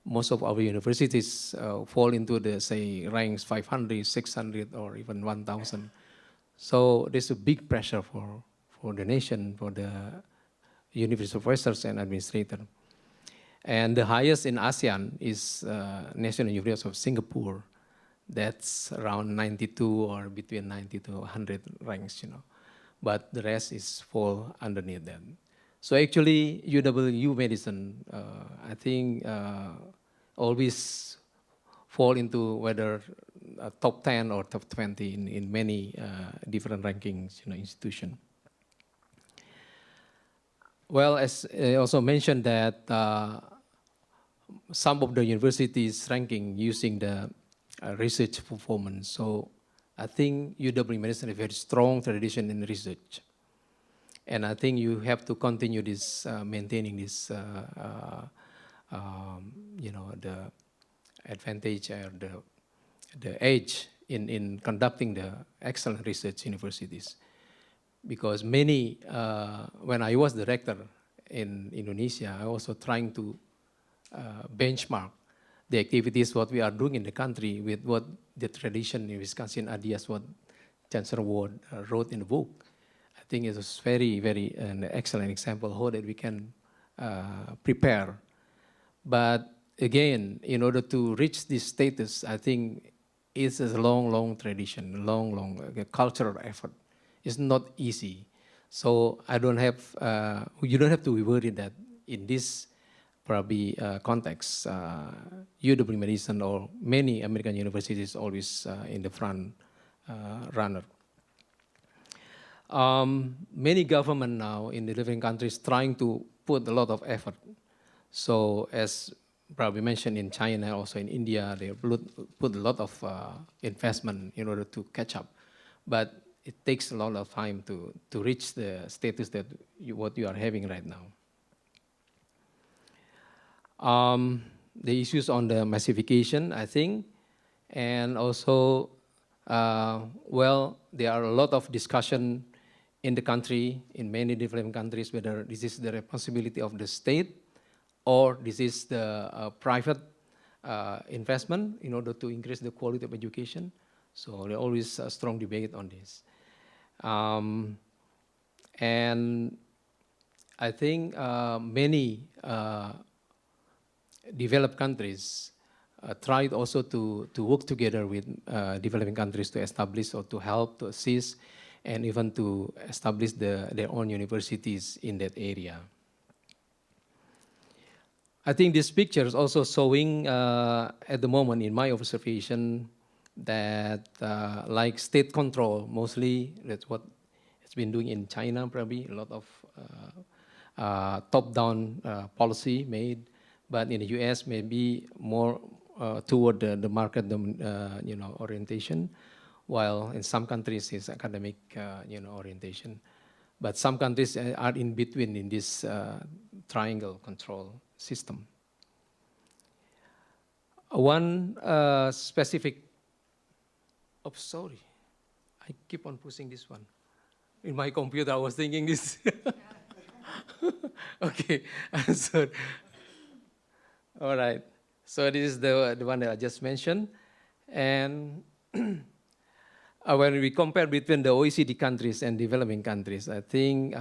most of our universities fall into the, say, ranks 500, 600, or even 1,000. So there's a big pressure for the nation, for the university professors and administrators. And the highest in ASEAN is National University of Singapore. That's around 92 or between 90 to 100 ranks, you know. But the rest is fall underneath them. So actually, UW-Madison, I think, always fall into whether top 10 or top 20 in many different rankings, you know, institution. Well, as I also mentioned that some of the universities ranking using the research performance. So I think UW-Madison has a very strong tradition in research. And I think you have to continue this, maintaining this, you know, the advantage or the edge in conducting the excellent research universities. Because many, when I was director in Indonesia, I also trying to benchmark the activities what we are doing in the country with what the tradition in Wisconsin ideas what Chancellor Ward wrote in the book. I think it was very, very an excellent example how that we can prepare. But again, in order to reach this status, I think it's a long, long tradition, long cultural effort. It's not easy. So I don't have, you don't have to be worried that in this probably context, UW-Madison or many American universities always in the front runner. Many government now in the developing countries trying to put a lot of effort. So as probably mentioned in China, also in India, they put a lot of investment in order to catch up. But it takes a lot of time to reach the status that what you are having right now. The issues on the massification, I think, and also, well, there are a lot of discussion in the country, in many different countries, whether this is the responsibility of the state or this is the private investment in order to increase the quality of education. So there's always a strong debate on this. And I think many developed countries tried also to work together with developing countries to establish or to help, to assist, and even to establish their own universities in that area. I think this picture is also showing at the moment in my observation that like state control, mostly that's what it's been doing in China probably, a lot of top-down policy made. But in the U.S., maybe more toward the market, you know, orientation, while in some countries it's academic, you know, orientation. But some countries are in between in this triangle control system. One specific, oh, sorry, I keep on pushing this one. In my computer, I was thinking this. Okay, so. All right, so this is the one that I just mentioned. And when we compare between the OECD countries and developing countries, I think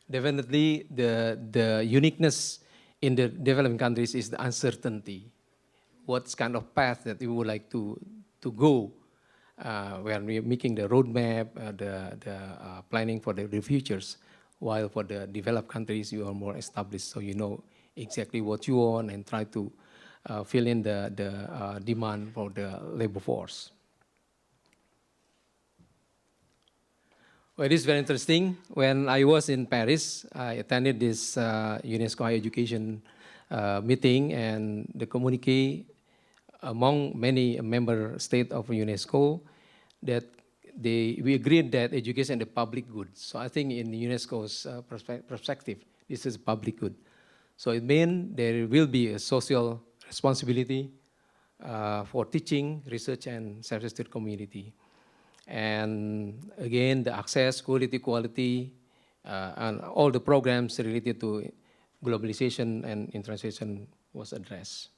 definitely the uniqueness in the developing countries is the uncertainty. What kind of path that we would like to go when we're making the roadmap, the planning for the futures, while for the developed countries, you are more established, so you know exactly what you want and try to fill in the demand for the labor force. Well, it is very interesting. When I was in Paris, I attended this UNESCO Higher Education meeting, and the communique among many member states of UNESCO that we agreed that education is a public good. So I think in UNESCO's perspective, this is public good. So it means there will be a social responsibility for teaching, research, and self-study community. And again, the access, quality, and all the programs related to globalization and internationalization was addressed.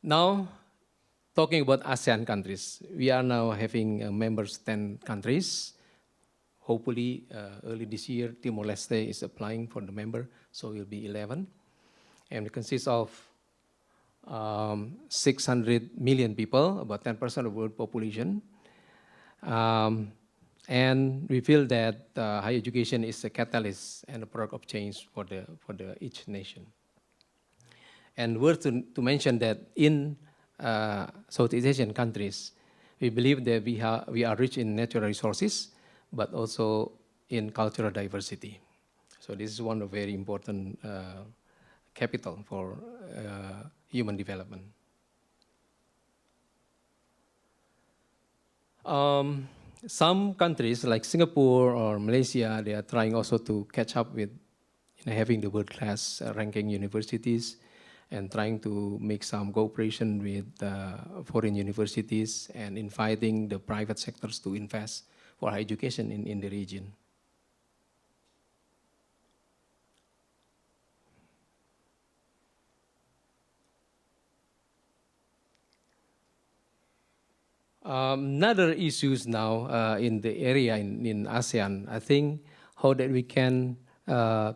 Now, talking about ASEAN countries, we are now having members 10 countries. Hopefully, early this year, Timor-Leste is applying for the member, so it will be 11. And it consists of 600 million people, about 10% of the world population. And we feel that higher education is a catalyst and a product of change for each nation. And worth to mention that in Southeast Asian countries, we believe that we are rich in natural resources, but also in cultural diversity. So this is one of very important capital for human development. Some countries like Singapore or Malaysia, they are trying also to catch up with having the world-class ranking universities and trying to make some cooperation with foreign universities and inviting the private sectors to invest for higher education in the region. Another issues now in the area in ASEAN, I think how that we can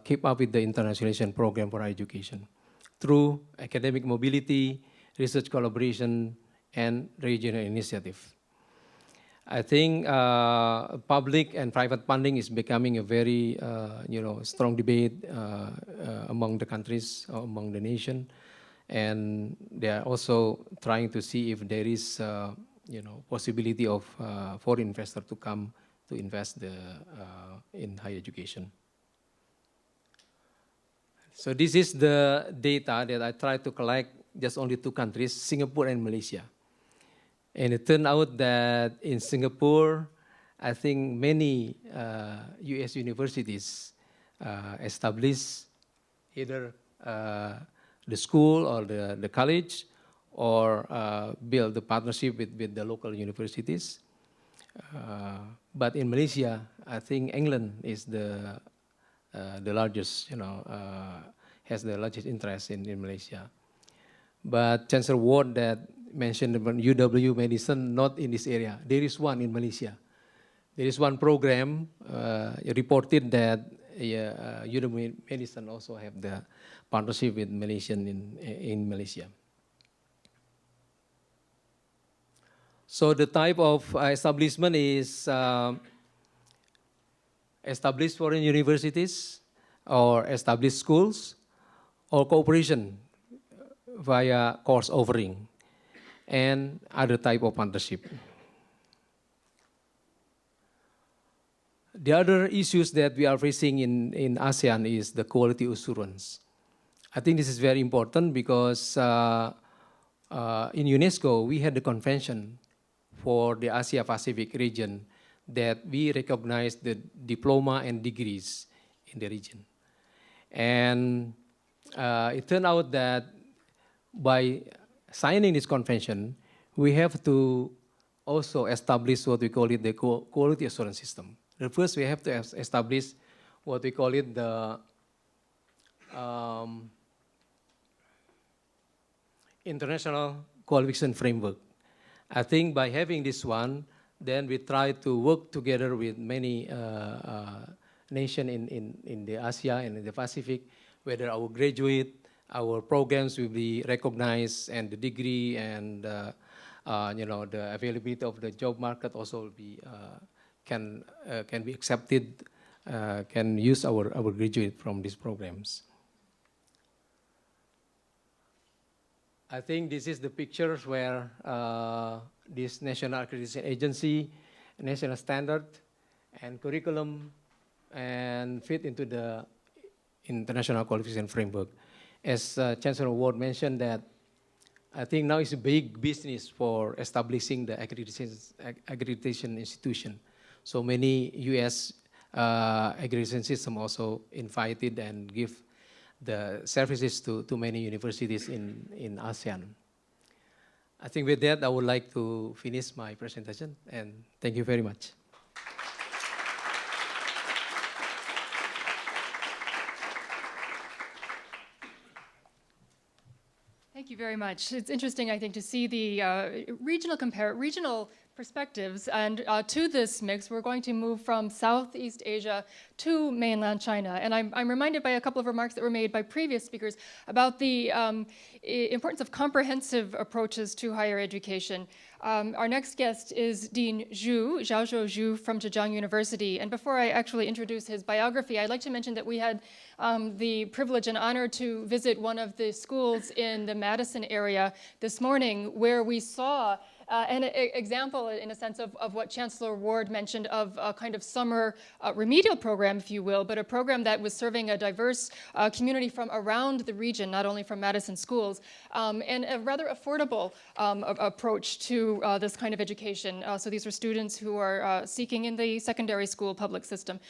keep up with the internationalization program for higher education through academic mobility, research collaboration, and regional initiative. I think public and private funding is becoming a very strong debate among the countries, among the nation, and they are also trying to see if there is possibility of foreign investor to come to invest in higher education. So this is the data that I tried to collect, just only 2 countries, Singapore and Malaysia. And it turned out that in Singapore, I think many US universities established either the school or the college or build the partnership with the local universities. But in Malaysia, I think England is the largest, has the largest interest in Malaysia. But Chancellor Ward that mentioned about UW-Madison, not in this area. There is one in Malaysia. There is one program reported that UW-Madison also have the partnership with Malaysian in Malaysia. So the type of establishment is established foreign universities or established schools or cooperation via course offering and other type of partnership. The other issues that we are facing in ASEAN is the quality assurance. I think this is very important because in UNESCO, we had the convention for the Asia-Pacific region that we recognize the diploma and degrees in the region. And it turned out that by signing this convention, we have to also establish what we call it the quality assurance system. First, we have to establish what we call it the international qualification framework. I think by having this one, then we try to work together with many nations in the Asia and in the Pacific, whether our graduate, our programs will be recognized, and the degree and the availability of the job market also will be can be accepted, can use our graduate from these programs. I think this is the pictures where this National Accreditation Agency, national standard, and curriculum, and fit into the international qualification framework. As Chancellor Ward mentioned that, I think now it's a big business for establishing the accreditation institution. So many US accreditation system also invited and give the services to many universities in ASEAN. I think with that, I would like to finish my presentation, and thank you very much. Thank you very much. It's interesting, I think, to see the regional perspectives. And to this mix, we're going to move from Southeast Asia to mainland China. And I'm reminded by a couple of remarks that were made by previous speakers about the importance of comprehensive approaches to higher education. Our next guest is Dean Xu, Xiaozhou Xu from Zhejiang University. And before I actually introduce his biography, I'd like to mention that we had the privilege and honor to visit one of the schools in the Madison area this morning, where we saw an example, in a sense, of what Chancellor Ward mentioned of a kind of summer remedial program, if you will, but a program that was serving a diverse community from around the region, not only from Madison schools, and a rather affordable approach to this kind of education. So these are students who are seeking in the secondary school public system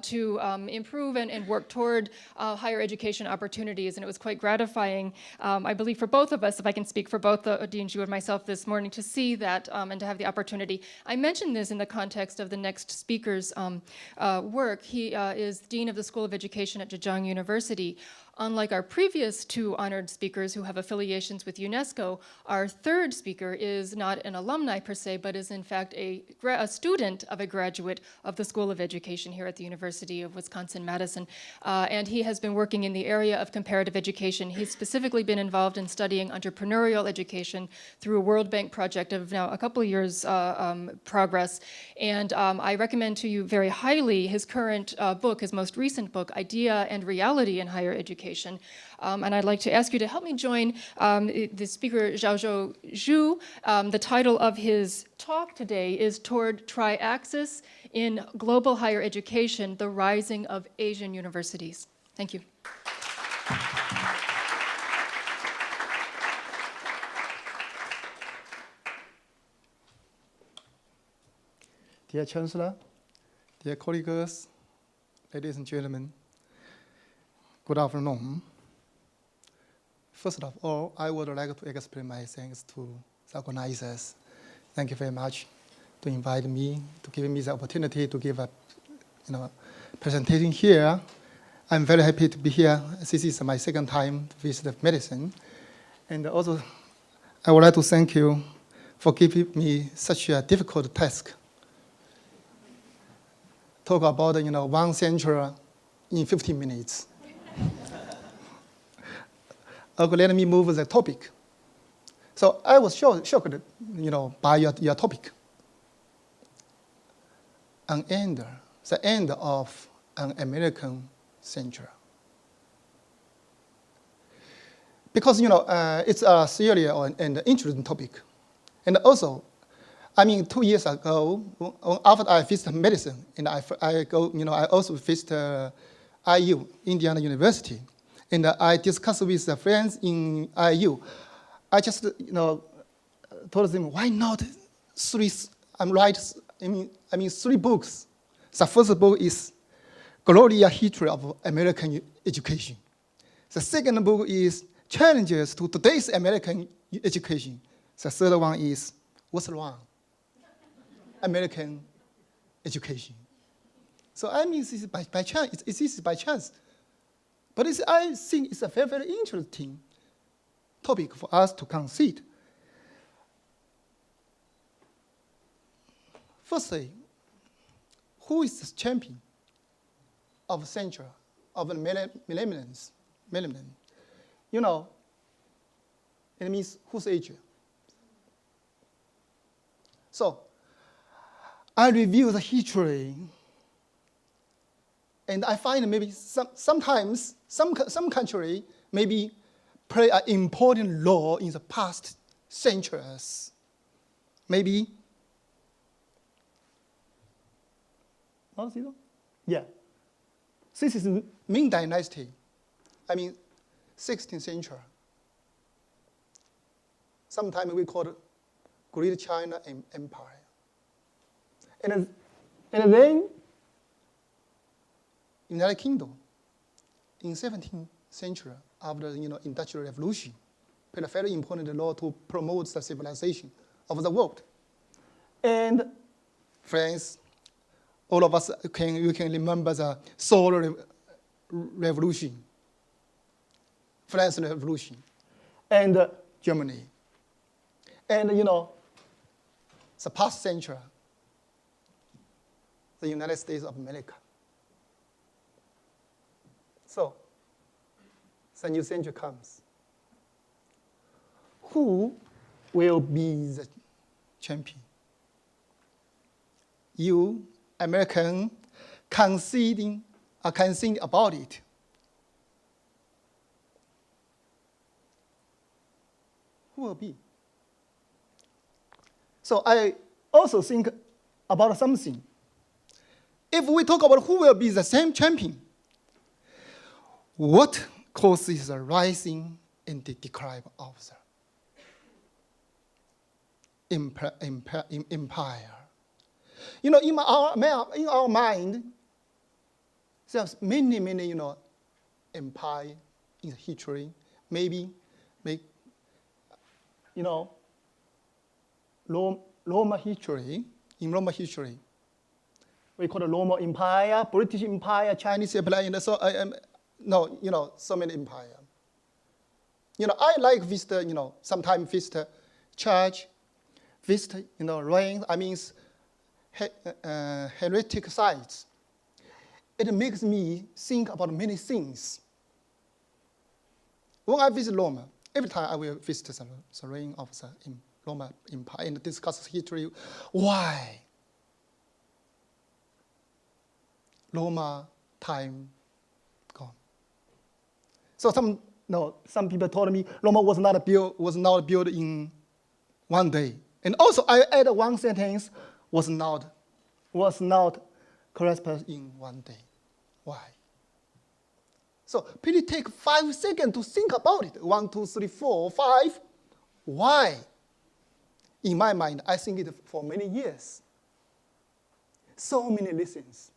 to improve and work toward higher education opportunities. And it was quite gratifying, I believe, for both of us, if I can speak for both Dean Xu and myself this morning, to see that and to have the opportunity. I mentioned this in the context of the next speaker's work. He is Dean of the School of Education at Zhejiang University. Unlike our previous two honored speakers who have affiliations with UNESCO, our third speaker is not an alumni per se, but is in fact a student of a graduate of the School of Education here at the University of Wisconsin-Madison. And he has been working in the area of comparative education. He's specifically been involved in studying entrepreneurial education through a World Bank project of now a couple of years progress. And I recommend to you very highly his current book, his most recent book, Idea and Reality in Higher Education. And I'd like to ask you to help me join the speaker, Xiaozhou Xu. The title of his talk today is Toward Tri-Axis in Global Higher Education, the Rising of Asian Universities. Thank you. Dear Chancellor, dear colleagues, ladies and gentlemen, good afternoon. First of all, I would like to express my thanks to the organizers. Thank you very much to invite me, to give me the opportunity to give a presentation here. I'm very happy to be here. This is my second time to visit Madison. And also, I would like to thank you for giving me such a difficult task. Talk about, one century in 15 minutes. Okay, let me move the topic. So I was shocked, by your topic. The end of an American century. Because, it's a serious and interesting topic. And also, 2 years ago, after I visited Madison, and I also visited IU, Indiana University, and I discussed with the friends in IU. I just, told them, why not three books. The first book is Glorious History of American Education. The second book is Challenges to Today's American Education. The third one is What's Wrong? American Education. So this is by chance. This is by chance. But I think it's a very, very interesting topic for us to consider. Firstly, who is the champion of the century, of the millennium? It means whose age? So, I review the history, and I find maybe sometimes some country maybe play an important role in the past centuries. Maybe. Yeah. This is Ming Dynasty. 16th century. Sometimes we call it Great China Empire. And then United Kingdom in 17th century, after the Industrial Revolution, played a very important role to promote the civilization of the world. And France, all of us you can remember the Solar Revolution, France Revolution. and Germany. And, the past century, the United States of America. So, the new century comes. Who will be the champion? You, American, conceding about it. Who will be? So I also think about something. If we talk about who will be the same champion, what causes the rising and the decline of the empire? In our mind, there's many, empire in history. Maybe, Roman history. In Roman history, we call it Roman Empire, British Empire, Chinese Empire, so many empires. I like visit, sometimes visit church, visit, ruins, heretic sites. It makes me think about many things. When I visit Rome, every time I will visit the ruin of the Roman Empire and discuss history. Why? Roma time gone. So some people told me Roma was not built in one day. And also I add one sentence, was not corresponded in one day. Why? So please take 5 seconds to think about it. 1, 2, 3, 4, 5. Why? In my mind, I think it for many years. So many reasons.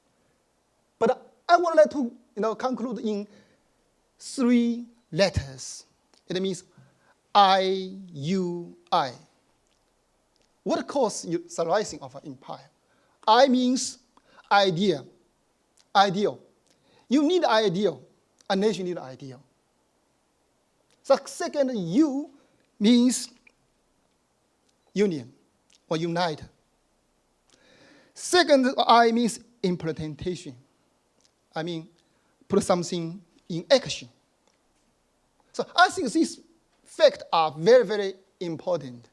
But I would like to conclude in 3 letters. It means I-U-I. What caused the rising of an empire? I means idea. Ideal. You need ideal. A nation needs ideal. The second U means union or unite. Second I means implementation. I mean, put something in action. So I think these facts are very, very important.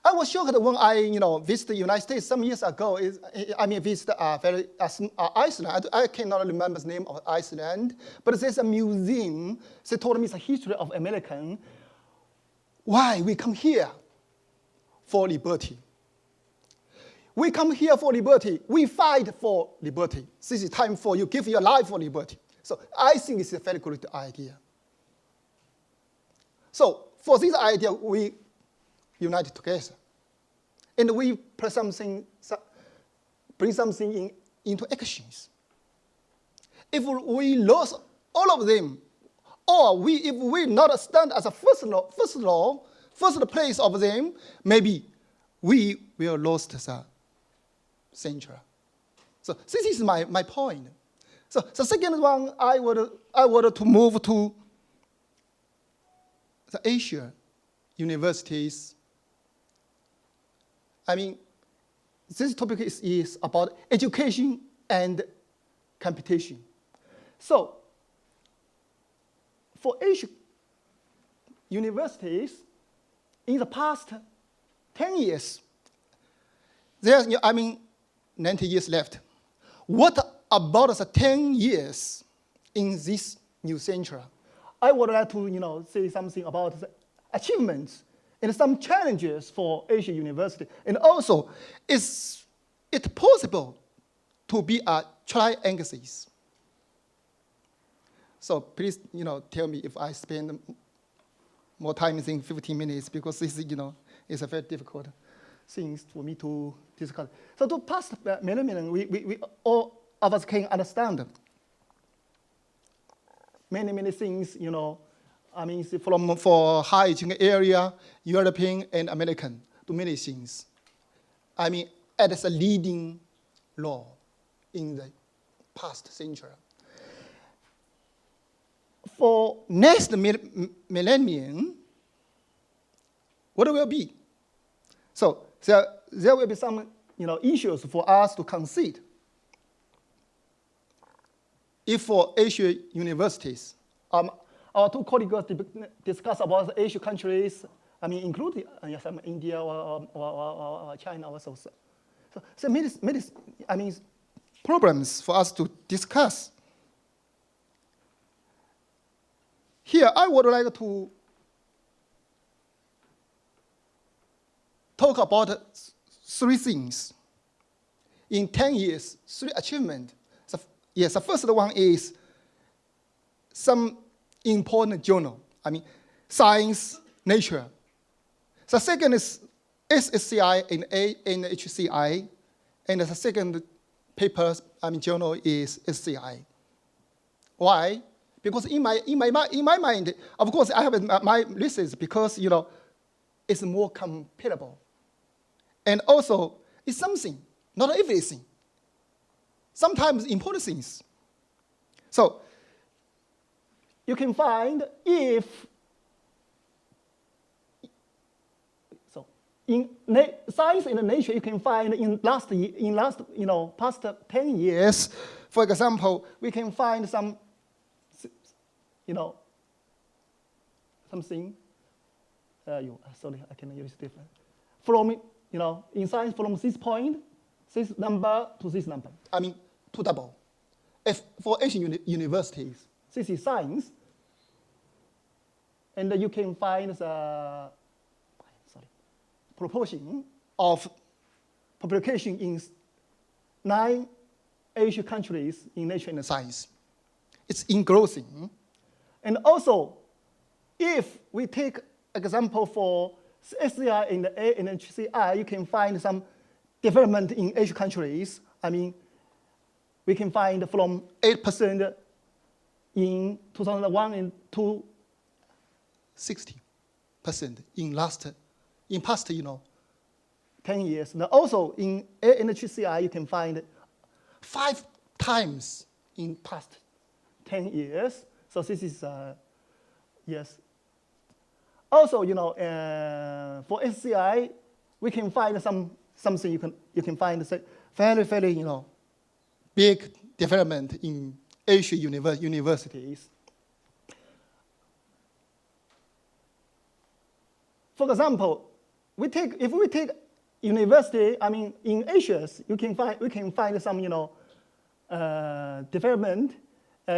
I was shocked when I, visited the United States some years ago. Visited Iceland. I cannot remember the name of Iceland, but there's a museum. They told me the history of American. Why we come here? For liberty. We come here for liberty. We fight for liberty. This is time for you. Give your life for liberty. So I think it's a very good idea. So for this idea, we united together. And we bring something into actions. If we lose all of them, or if we not stand as a first place of them, maybe we will lose the century. So this is my point. So the second one, I would to move to the Asia universities. This topic is about education and competition. So for Asian universities, in the past 10 years, there's 90 years left. What about the 10 years in this new century? I would like to say something about the achievements and some challenges for Asian university. And also, is it possible to be a triangle? So please, tell me if I spend more time than 15 minutes, because this, is a very difficult thing for me to discuss. So to pass many, we all of us can understand many things, for high education area, European and American, do many things. As a leading law in the past century. for next millennium, what will be? So there will be some issues for us to consider. If for Asian universities, our two colleagues discuss about the Asian countries, including some India or China also. So many problems for us to discuss. Here, I would like to talk about 3 things. In 10 years, 3 achievements. Yes, the first one is some important journal. Science, Nature. The second is SSCI and HCI, and the second paper, journal is SCI. Why? Because in my mind, of course, I have my reasons because it's more compatible, and also it's something, not everything. Sometimes important things. So you can find if in science and nature you can find in last past 10 years, for example, we can find some something. Sorry, I cannot use different. From in science from this point, this number to this number. To double. If for Asian universities, this is science, and you can find the proportion of publication in 9 Asian countries in nature and science. It's increasing. And also, if we take example for SCI and HCI, you can find some development in Asian countries. We can find from 8% in 2001 and to 60% in past 10 years. And also in HCI, you can find 5 times in past 10 years. So this is yes. Also, for SCI, we can find something you can find very big development in Asian universities. For example, if we take university, in Asia, we can find some development.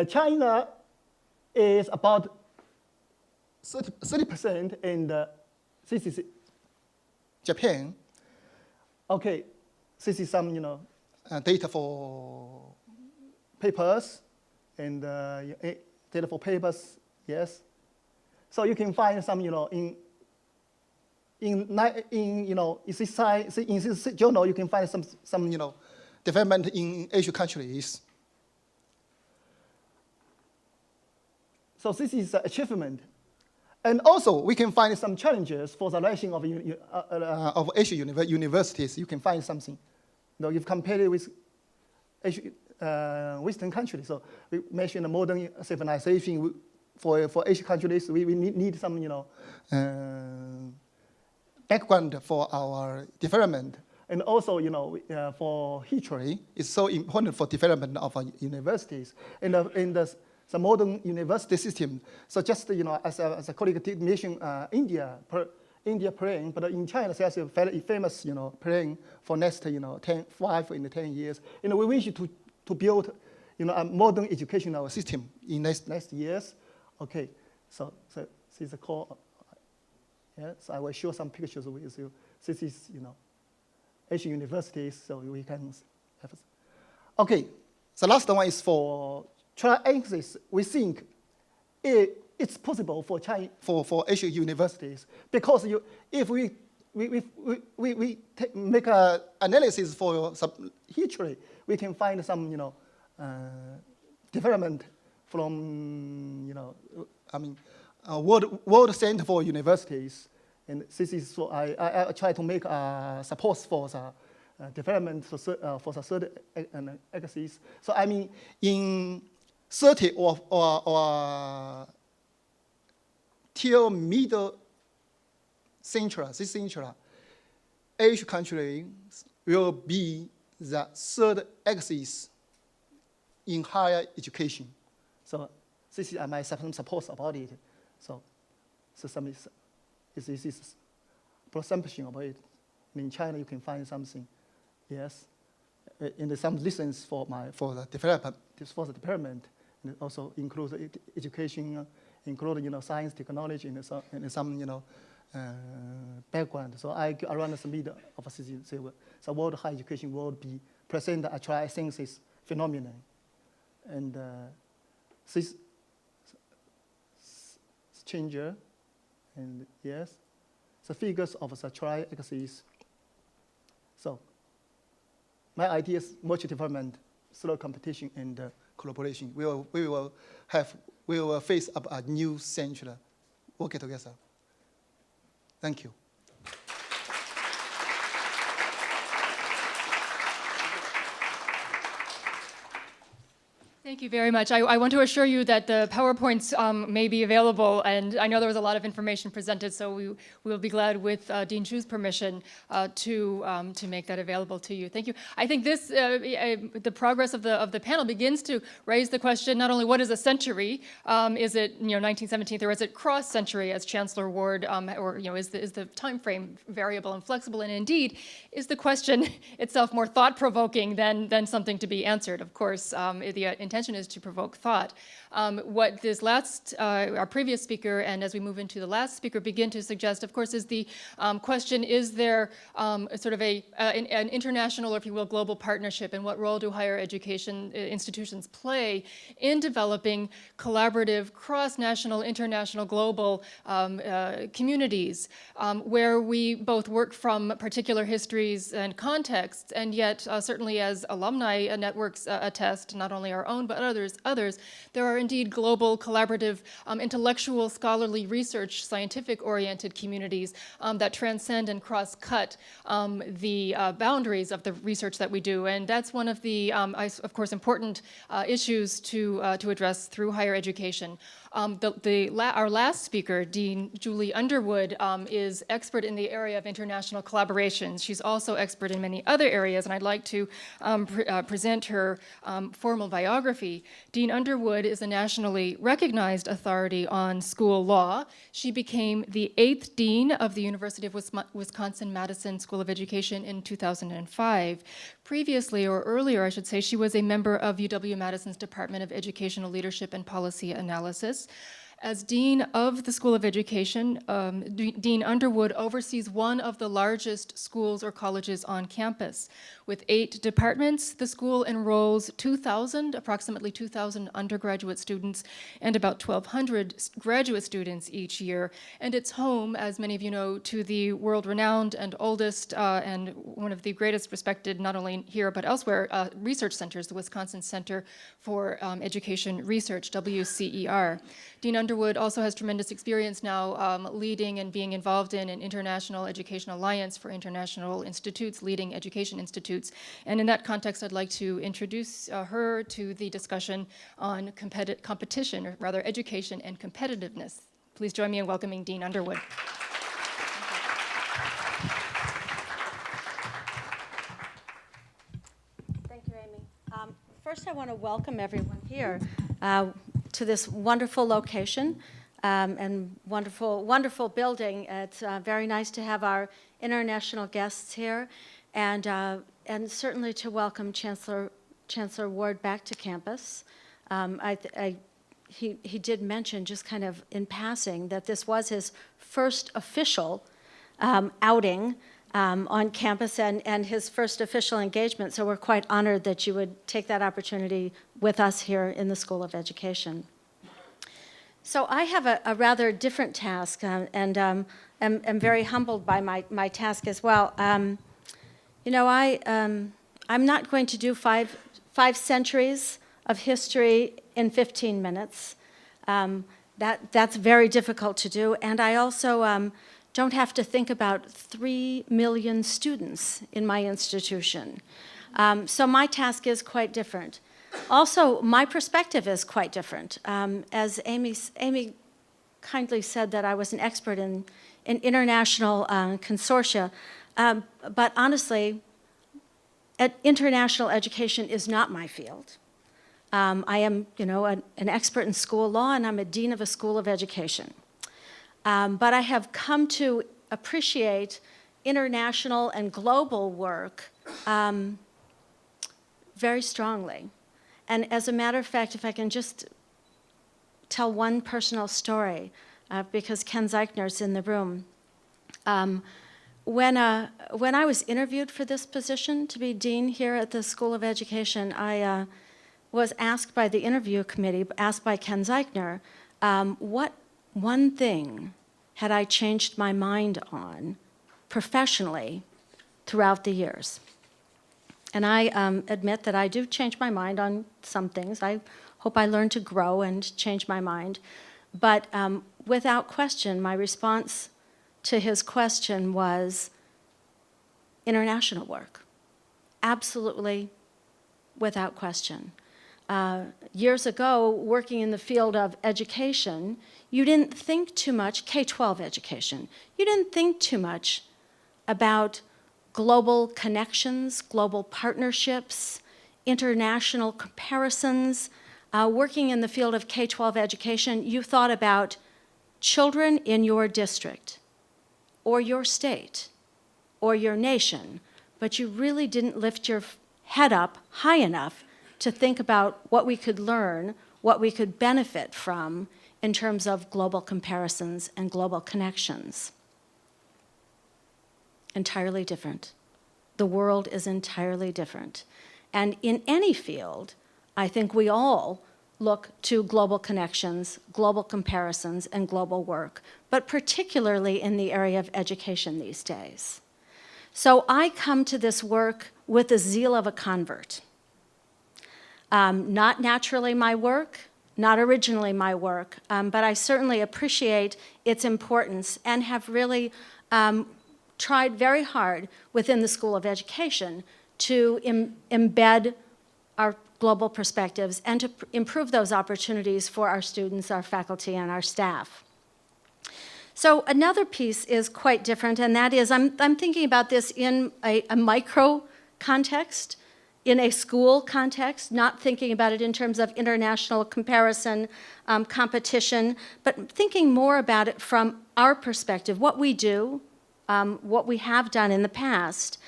China is about 30%, and this is Japan. Okay, this is some data for papers and data for papers. Yes, so you can find some in this journal you can find some development in Asian countries. So this is an achievement. And also, we can find some challenges for the ranking of Asian universities. You can find something. If compared with Asian, Western countries, so we mentioned the modern civilization. For Asian countries, we need some background for our development. And also, for history, it's so important for development of our universities. And the modern university system. So just as a colleague did mention, India plan, but in China there's a very famous plan for next 5 and 10 years. We wish to build a modern educational system in next years. Okay, so this is a core. Yeah, so I will show some pictures with you. This is Asian universities, so we can have. Okay, the last one is for triaxis. We think it's possible for Asian universities because if we make an analysis for some history, we can find some development from World Center for Universities, and this is so I try to make support for the development for the third axis. So in 30 or till middle century, this century, Asian countries will be the third axis in higher education. So this is my some support about it. So some is presumption about it. In China, you can find something, yes. In some lessons for the development, and it also includes education, including science, technology, and some background. So I around the middle of the city, so world higher education will be present. Actually, I think this phenomenon, and this changer, and yes, the figures of the tri-axis. So my idea is mutual development, through competition and collaboration. We will face up a new century, working together. Thank you. Thank you very much. I want to assure you that the PowerPoints may be available, and I know there was a lot of information presented, so we will be glad, with Dean Xu's permission, to make that available to you. Thank you. I think this, the progress of the panel begins to raise the question, not only what is a century, is it 1917th, or is it cross-century, as Chancellor Ward, or is the time frame variable and flexible, and indeed, is the question itself more thought-provoking than something to be answered? Of course, the intention is to provoke thought. What this our previous speaker, and as we move into the last speaker, begin to suggest, of course, is the question, is there sort of an international, or if you will, global partnership, and what role do higher education institutions play in developing collaborative, cross-national, international, global communities where we both work from particular histories and contexts, and yet certainly as alumni networks attest, not only our own, but others, there are indeed global, collaborative, intellectual, scholarly research, scientific-oriented communities that transcend and cross-cut the boundaries of the research that we do. And that's one of the, of course, important issues to address through higher education. Our last speaker, Dean Julie Underwood, is expert in the area of international collaborations. She's also expert in many other areas, and I'd like to present her formal biography. Dean Underwood is a nationally recognized authority on school law. She became the 8th dean of the University of Wisconsin-Madison School of Education in 2005. Previously, or earlier, I should say, she was a member of UW-Madison's Department of Educational Leadership and Policy Analysis. As Dean of the School of Education, Dean Underwood oversees one of the largest schools or colleges on campus. With 8 departments, the school enrolls approximately 2,000 undergraduate students and about 1,200 graduate students each year. And it's home, as many of you know, to the world-renowned and oldest and one of the greatest respected, not only here but elsewhere, research centers, the Wisconsin Center for Education Research, WCER. Dean Underwood also has tremendous experience now leading and being involved in an International Education Alliance for International Institutes, leading education institutes. And in that context, I'd like to introduce her to the discussion on competition, or rather education and competitiveness. Please join me in welcoming Dean Underwood. Thank you, Amy. First, I want to welcome everyone here to this wonderful location and wonderful building. It's very nice to have our international guests here, and certainly to welcome Chancellor Ward back to campus. He did mention, just kind of in passing, that this was his first official outing on campus and his first official engagement, so we're quite honored that you would take that opportunity with us here in the School of Education. So I have a rather different task, and am very humbled by my task as well. You know, I'm not going to do five centuries of history in 15 minutes. That's very difficult to do, and I also don't have to think about 3 million students in my institution. So my task is quite different. Also, my perspective is quite different. As Amy kindly said that I was an expert in international consortia, but honestly, international education is not my field. I am, an expert in school law, and I'm a dean of a school of education. But I have come to appreciate international and global work very strongly. And as a matter of fact, if I can just tell one personal story, because Ken Zeichner's in the room. When I was interviewed for this position to be dean here at the School of Education, I was asked by the interview committee, asked by Ken Zeichner, what one thing had I changed my mind on professionally throughout the years? And I admit that I do change my mind on some things. I hope I learn to grow and change my mind. But without question, my response to his question was international work. Absolutely, without question. Years ago, working in the field of education, you didn't think too much, K-12 education, you didn't think too much about global connections, global partnerships, international comparisons. Working in the field of K-12 education, you thought about children in your district, or your state, or your nation, but you really didn't lift your head up high enough to think about what we could learn, what we could benefit from in terms of global comparisons and global connections. Entirely different. The world is entirely different. And in any field, I think we all look to global connections, global comparisons, and global work, but particularly in the area of education these days. So I come to this work with the zeal of a convert. Not naturally my work, not originally my work, but I certainly appreciate its importance and have really tried very hard within the School of Education to embed our global perspectives and to improve those opportunities for our students, our faculty, and our staff. So another piece is quite different, and that is I'm thinking about this in a micro context, in a school context, not thinking about it in terms of international comparison, competition, but thinking more about it from our perspective, what we do, what we have done in the past,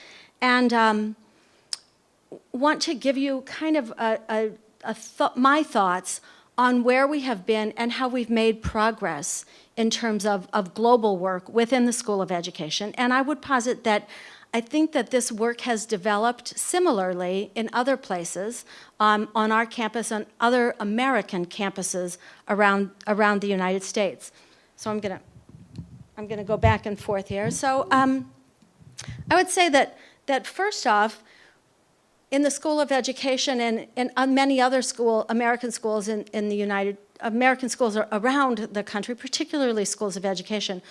and want to give you kind of my thoughts on where we have been and how we've made progress in terms of global work within the School of Education. And I would posit that I think that this work has developed similarly in other places, on our campus, on other American campuses around the United States. So I'm gonna go back and forth here. So I would say that first off, in the School of Education and many other American schools American schools around the country, particularly schools of education,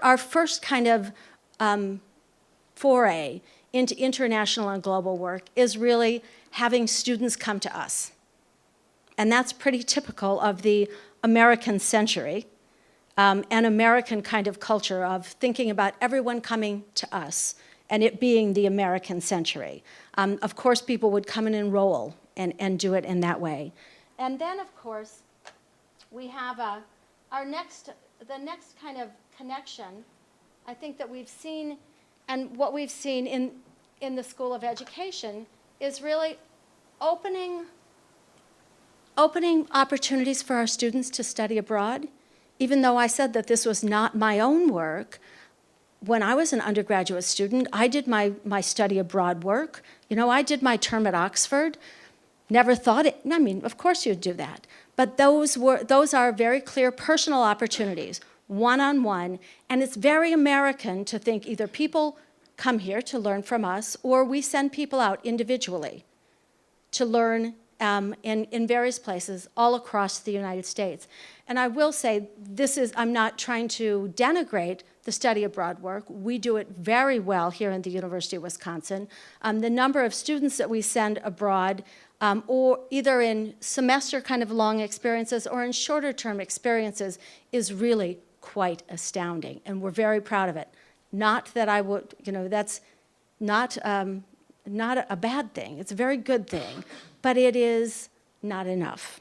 our first kind of foray into international and global work is really having students come to us. And that's pretty typical of the American century, an American kind of culture of thinking about everyone coming to us and it being the American century. Of course, people would come and enroll and do it in that way. And then, of course, we have the next kind of connection, I think that we've seen, and what we've seen in the School of Education is really opening opportunities for our students to study abroad. Even though I said that this was not my own work, when I was an undergraduate student, I did my study abroad work. I did my term at Oxford. Never thought it, I mean, of course you'd do that. But those are very clear personal opportunities, one-on-one, and it's very American to think either people come here to learn from us or we send people out individually to learn in various places all across the United States. And I will say, I'm not trying to denigrate the study abroad work. We do it very well here in the University of Wisconsin. The number of students that we send abroad or either in semester kind of long experiences or in shorter term experiences is really quite astounding, and we're very proud of it. Not that I would, that's not a bad thing. It's a very good thing, but it is not enough.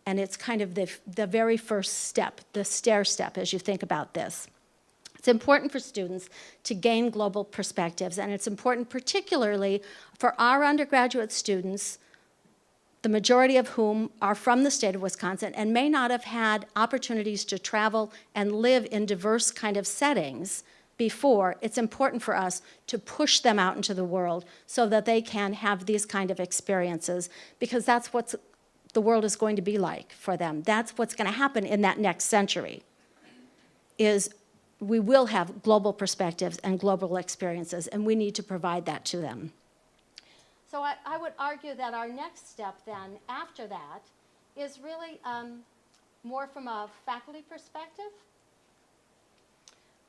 And it's kind of the very first step, the stair step as you think about this. It's important for students to gain global perspectives, and it's important particularly for our undergraduate students, the majority of whom are from the state of Wisconsin and may not have had opportunities to travel and live in diverse kind of settings before. It's important for us to push them out into the world so that they can have these kind of experiences, because that's what the world is going to be like for them. That's what's going to happen in that next century, is we will have global perspectives and global experiences, and we need to provide that to them. So I would argue that our next step then, after that, is really more from a faculty perspective.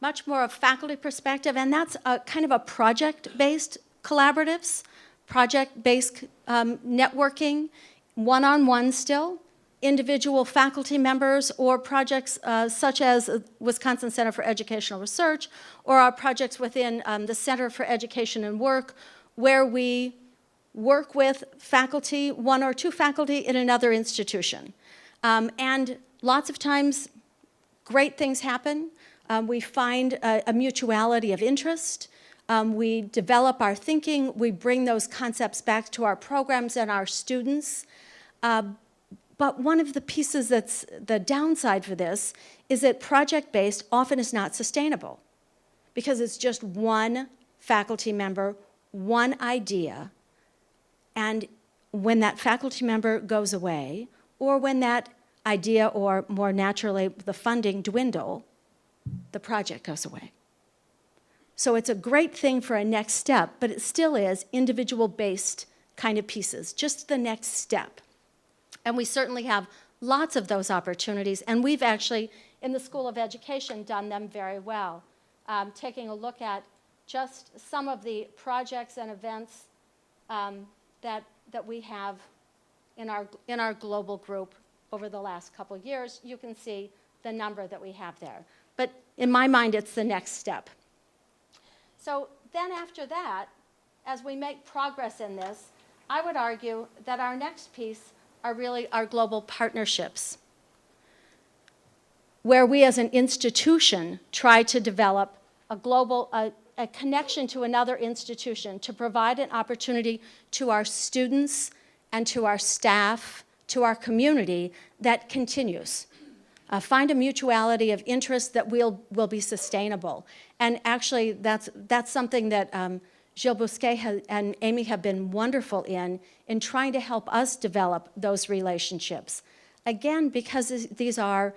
Much more of faculty perspective, and that's a kind of a project-based collaboratives, project-based networking, one-on-one still, individual faculty members, or projects such as Wisconsin Center for Educational Research, or our projects within the Center for Education and Work, where we work with faculty, one or two faculty in another institution. And lots of times, great things happen. We find a mutuality of interest. We develop our thinking. We bring those concepts back to our programs and our students. But one of the pieces that's the downside for this is that project-based often is not sustainable, because it's just one faculty member, one idea, and when that faculty member goes away, or when that idea, or more naturally the funding dwindle, the project goes away. So it's a great thing for a next step, but it still is individual-based kind of pieces, just the next step. And we certainly have lots of those opportunities, and we've actually, in the School of Education, done them very well. Taking a look at just some of the projects and events that we have in our global group over the last couple of years, you can see the number that we have there. But in my mind, it's the next step. So then after that, as we make progress in this, I would argue that our next piece are really our global partnerships, where we as an institution try to develop a connection to another institution to provide an opportunity to our students and to our staff, to our community, that continues. Find a mutuality of interest that will be sustainable. And actually, that's something that Gilles Bousquet and Amy have been wonderful in trying to help us develop those relationships. Again, because these are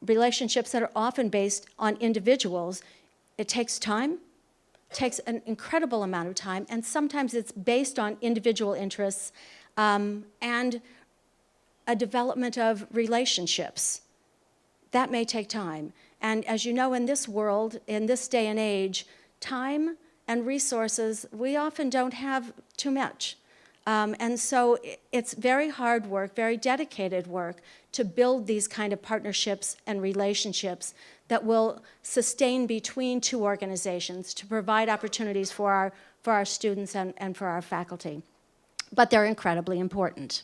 relationships that are often based on individuals, it takes time, takes an incredible amount of time, and sometimes it's based on individual interests and a development of relationships. That may take time. And as you know, in this world, in this day and age, time and resources, we often don't have too much. And so it's very hard work, very dedicated work to build these kind of partnerships and relationships that will sustain between two organizations to provide opportunities for our students and for our faculty. But they're incredibly important.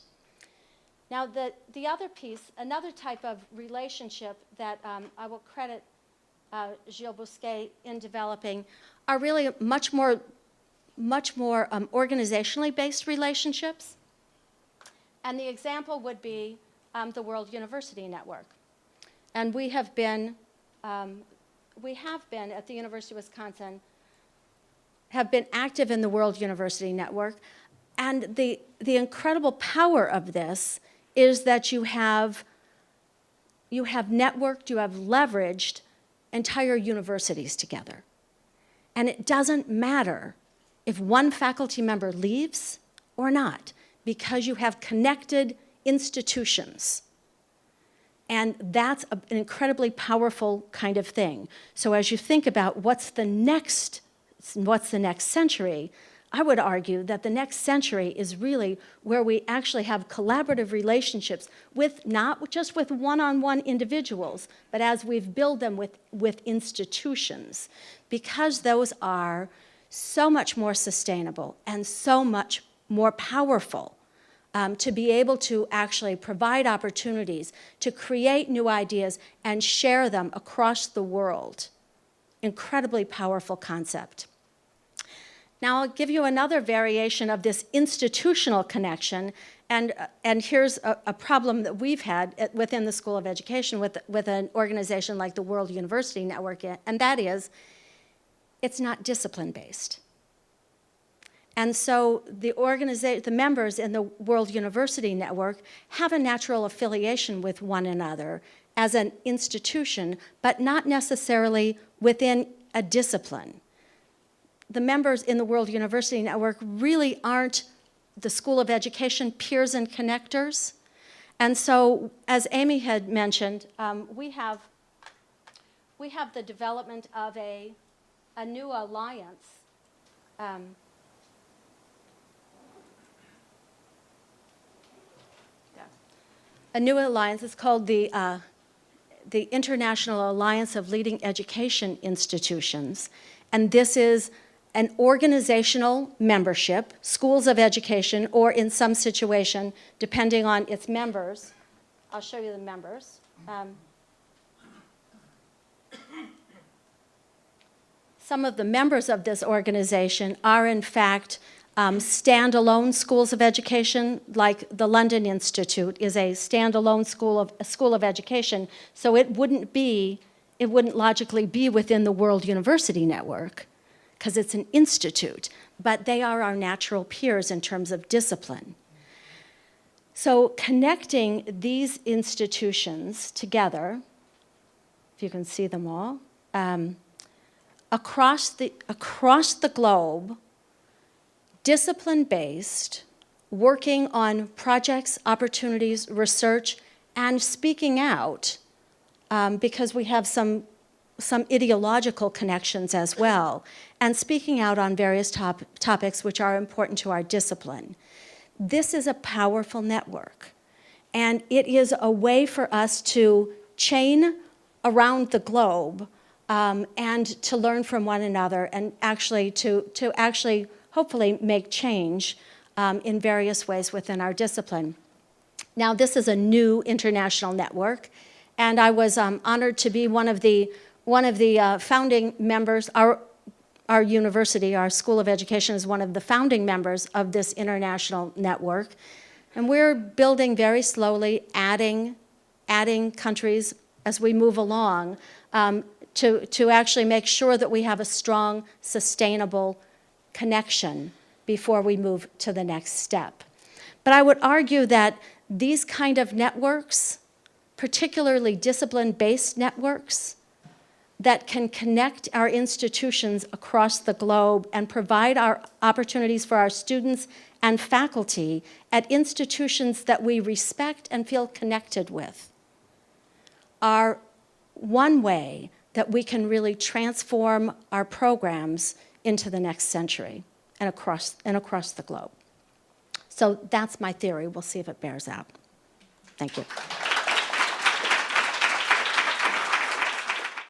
Now, the other piece, another type of relationship that I will credit Gilles Bousquet in developing are really much more organizationally based relationships. And the example would be the World University Network. And we have been at the University of Wisconsin, have been active in the World University Network. And the incredible power of this is that you have networked, you have leveraged entire universities together. And it doesn't matter if one faculty member leaves or not, because you have connected institutions. And that's an incredibly powerful kind of thing. So as you think about what's the next century, I would argue that the next century is really where we actually have collaborative relationships with, not just with one-on-one individuals, but as we've built them with institutions, because those are so much more sustainable and so much more powerful to be able to actually provide opportunities to create new ideas and share them across the world. Incredibly powerful concept. Now I'll give you another variation of this institutional connection, and here's a problem that we've had within the School of Education with an organization like the World University Network, and that is, it's not discipline-based. And so the members in the World University Network have a natural affiliation with one another as an institution, but not necessarily within a discipline. The members in the World University Network really aren't the School of Education peers and connectors. And so, as Amy had mentioned, we have the development of a new alliance. A new alliance is called the International Alliance of Leading Education Institutions. And this is an organizational membership, schools of education, or in some situation, depending on its members. I'll show you the members. Some of the members of this organization are, in fact, standalone schools of education, like the London Institute is a standalone school of education, so it wouldn't logically be within the World University Network, because it's an institute, but they are our natural peers in terms of discipline. So connecting these institutions together, if you can see them all, across the globe, discipline-based, working on projects, opportunities, research, and speaking out, because we have some ideological connections as well, and speaking out on various topics which are important to our discipline. This is a powerful network, and it is a way for us to chain around the globe and to learn from one another, and actually to hopefully make change in various ways within our discipline. Now, this is a new international network, and I was honored to be one of the founding members. Our university, our School of Education, is one of the founding members of this international network, and we're building very slowly, adding countries as we move along to actually make sure that we have a strong, sustainable connection before we move to the next step. But I would argue that these kind of networks, particularly discipline-based networks, that can connect our institutions across the globe and provide our opportunities for our students and faculty at institutions that we respect and feel connected with, are one way that we can really transform our programs into the next century and across the globe. So that's my theory. We'll see if it bears out. Thank you.